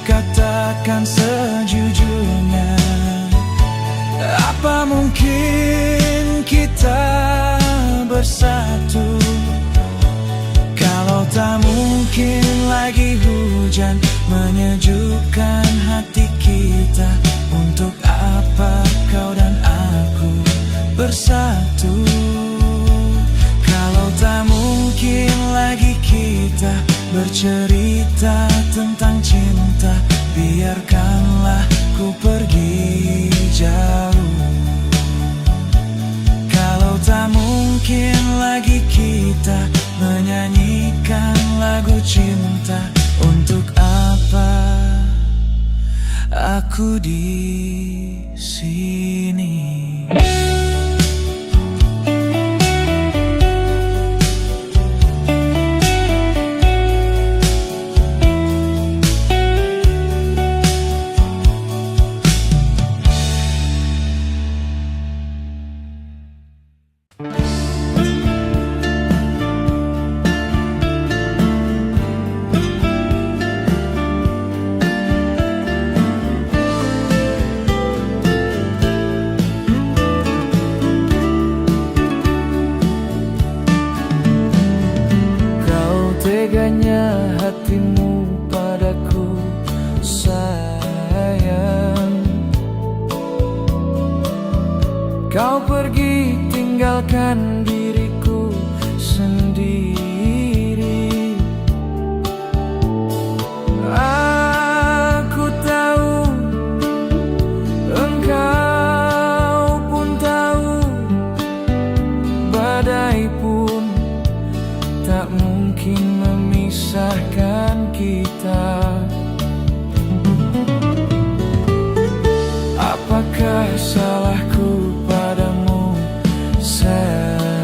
Katakan sejujurnya, apa mungkin kita bersatu? Kalau tak mungkin lagi hujan menyejukkan hati kita, untuk apa kau dan aku bersatu? Kalau tak mungkin lagi kita bercerita tentang cinta, biarkanlah ku pergi jauh. Kalau tak mungkin lagi kita menyanyikan lagu cinta, untuk apa aku di sini? Teganya hatimu padaku, sayang. Kau pergi tinggalkan diriku sendiri. Aku tahu, engkau pun tahu, badai pun tak mungkin memisahkan kita. Apakah salahku padamu, sayang?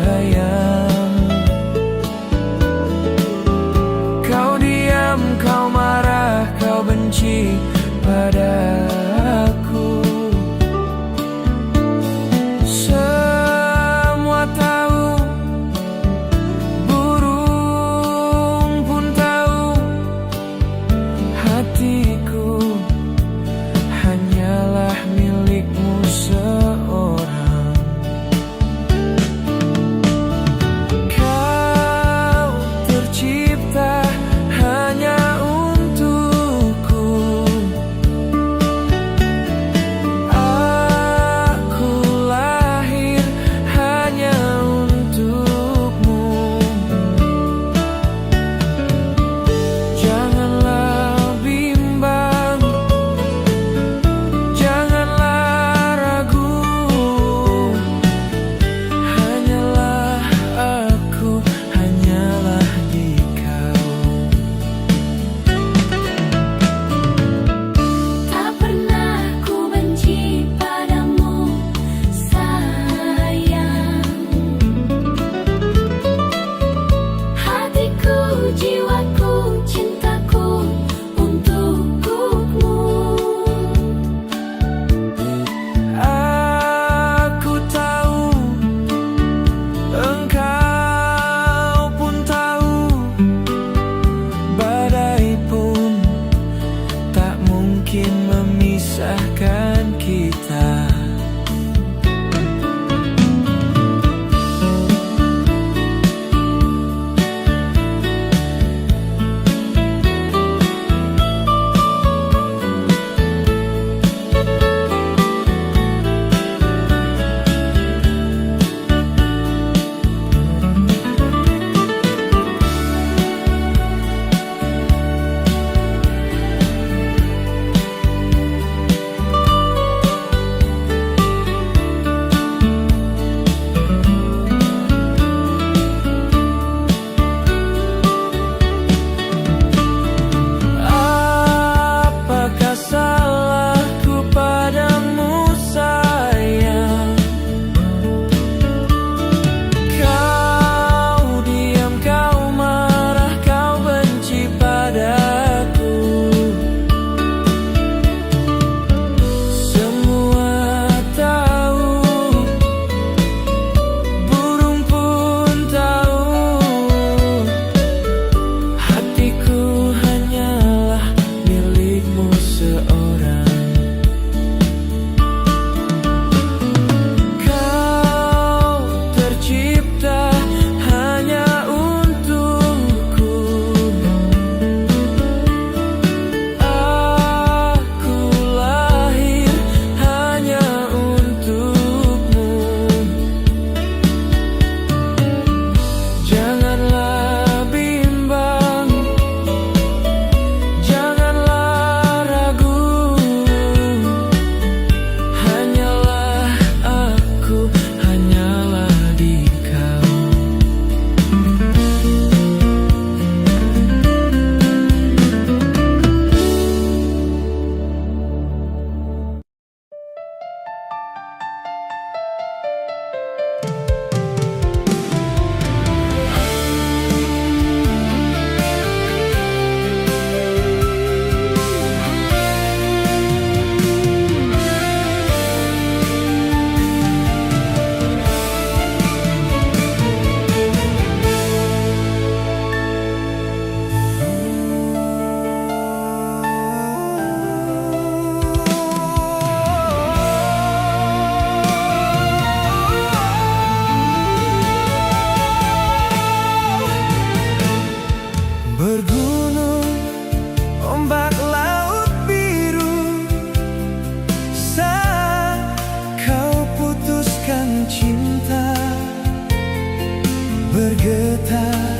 bergetar,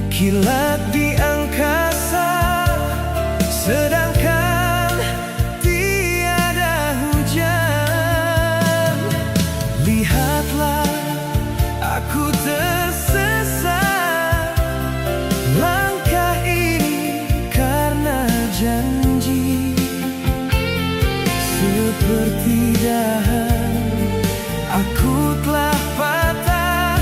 kilat di angkasa, sedangkan tiada hujan. Lihatlah, aku tersesat, langkah ini karena janji. Seperti dahan, aku telah patah,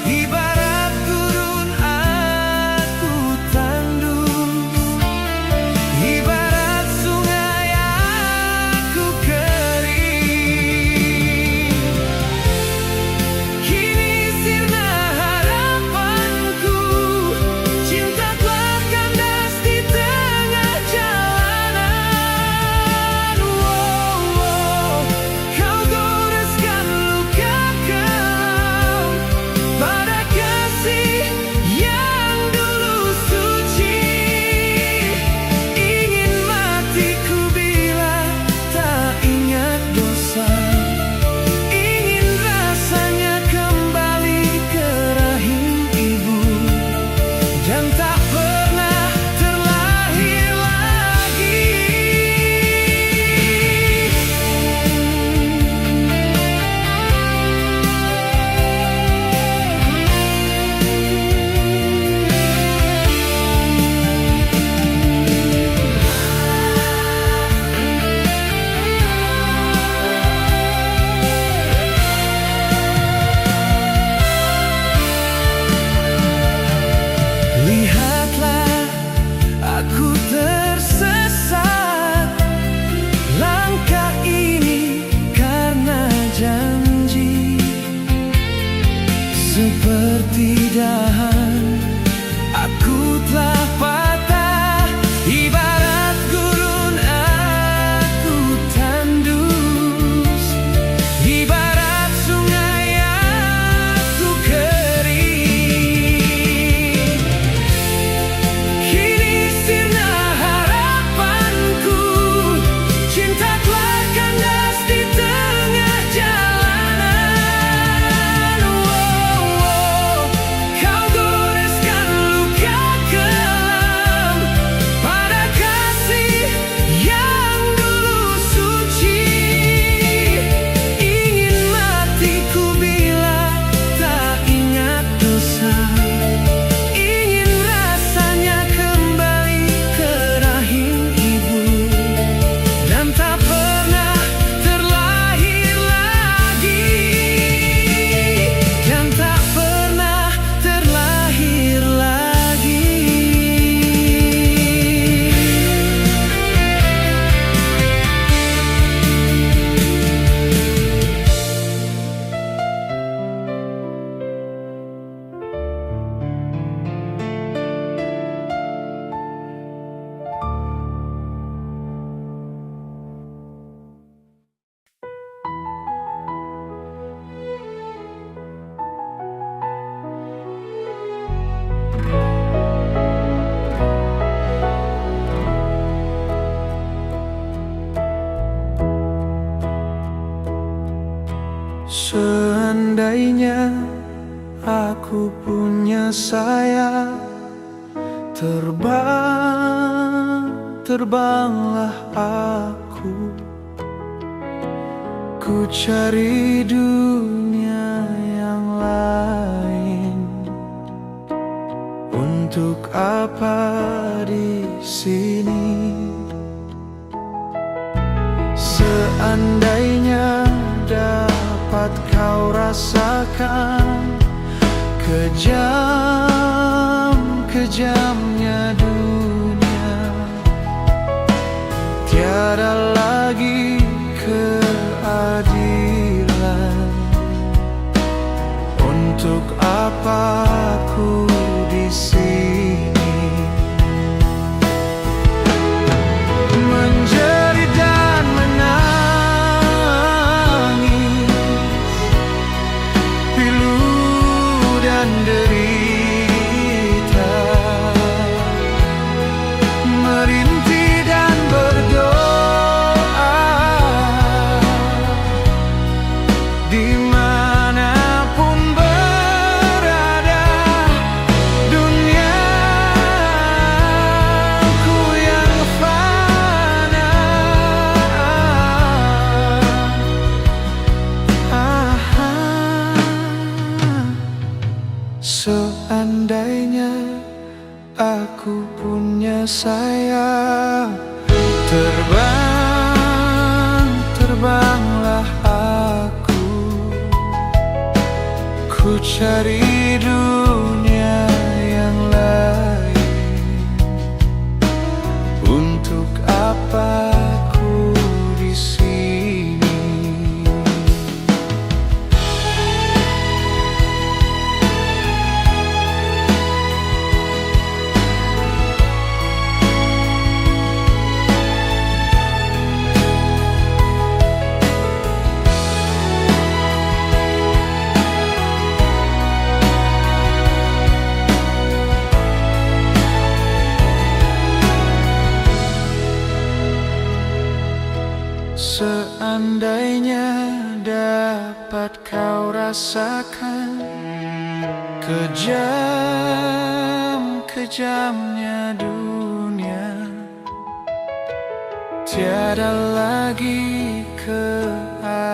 ibarat gurun aku tandus, ibarat sungai aku kering. Kini sirna harapanku, cinta telah kandas di tengah jalanan. Kau goreskan luka kelam pada kasih yang dulu suci. Ingin matiku bila tak ingat dosa, ingin rasanya kembali ke rahim ibu dan tak pernah terlahir lagi. Lihatlah, aku tersesat, langkah ini karena janji. Seperti dahan, aku telah patah, ibarat gurun aku tandus, ibarat sungai aku kering. Kini sirna harapanku, cinta telah kandas di tengah jalanan. Kau goreskan luka kelam pada kasih yang dulu suci. Ingin matiku bila tak ingat dosa, ingin rasanya kembali ke rahim ibu dan tak pernah terlahir lagi, dan tak pernah terlahir lagi. Seandainya aku punya sayap, terbanglah aku. Ku cari dunia yang lain. Untuk apa di sini? Seandainya dapat kau rasakan kejamnya dunia, tiada lagi keadilan. Untuk apa aku di sini? Menjerit dan menangis, pilu dan derita. Seandainya aku punya sayap, terbang, terbanglah aku. Ku cari dunia yang lain. Untuk apa ku di sini? Seandainya dapat kau rasakan kejam-kejamnya dunia, tiada lagi keadilan.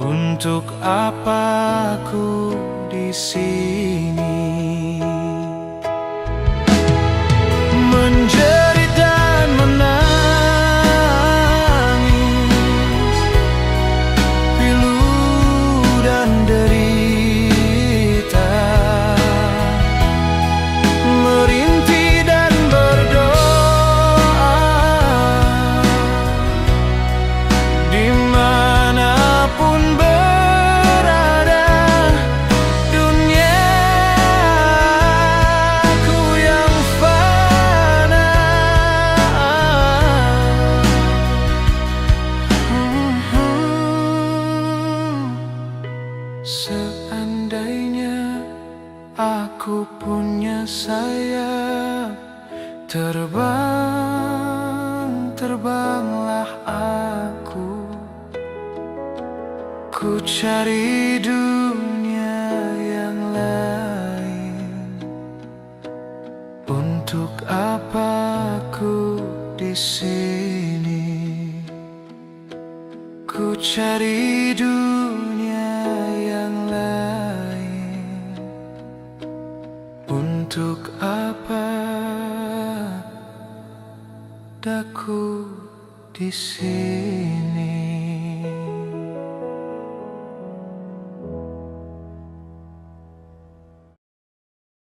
Untuk apa aku di sini? Menjerit dan menangis, pilu dan derita, merintih dan berdoa, dimanapun berada. Duniaku yang fana, seandainya aku punya sayap, terbang, terbanglah aku. Ku cari dunia yang lain. Untuk apa aku di sini? Ku cari dunia yang lain. Untuk apa daku di sini?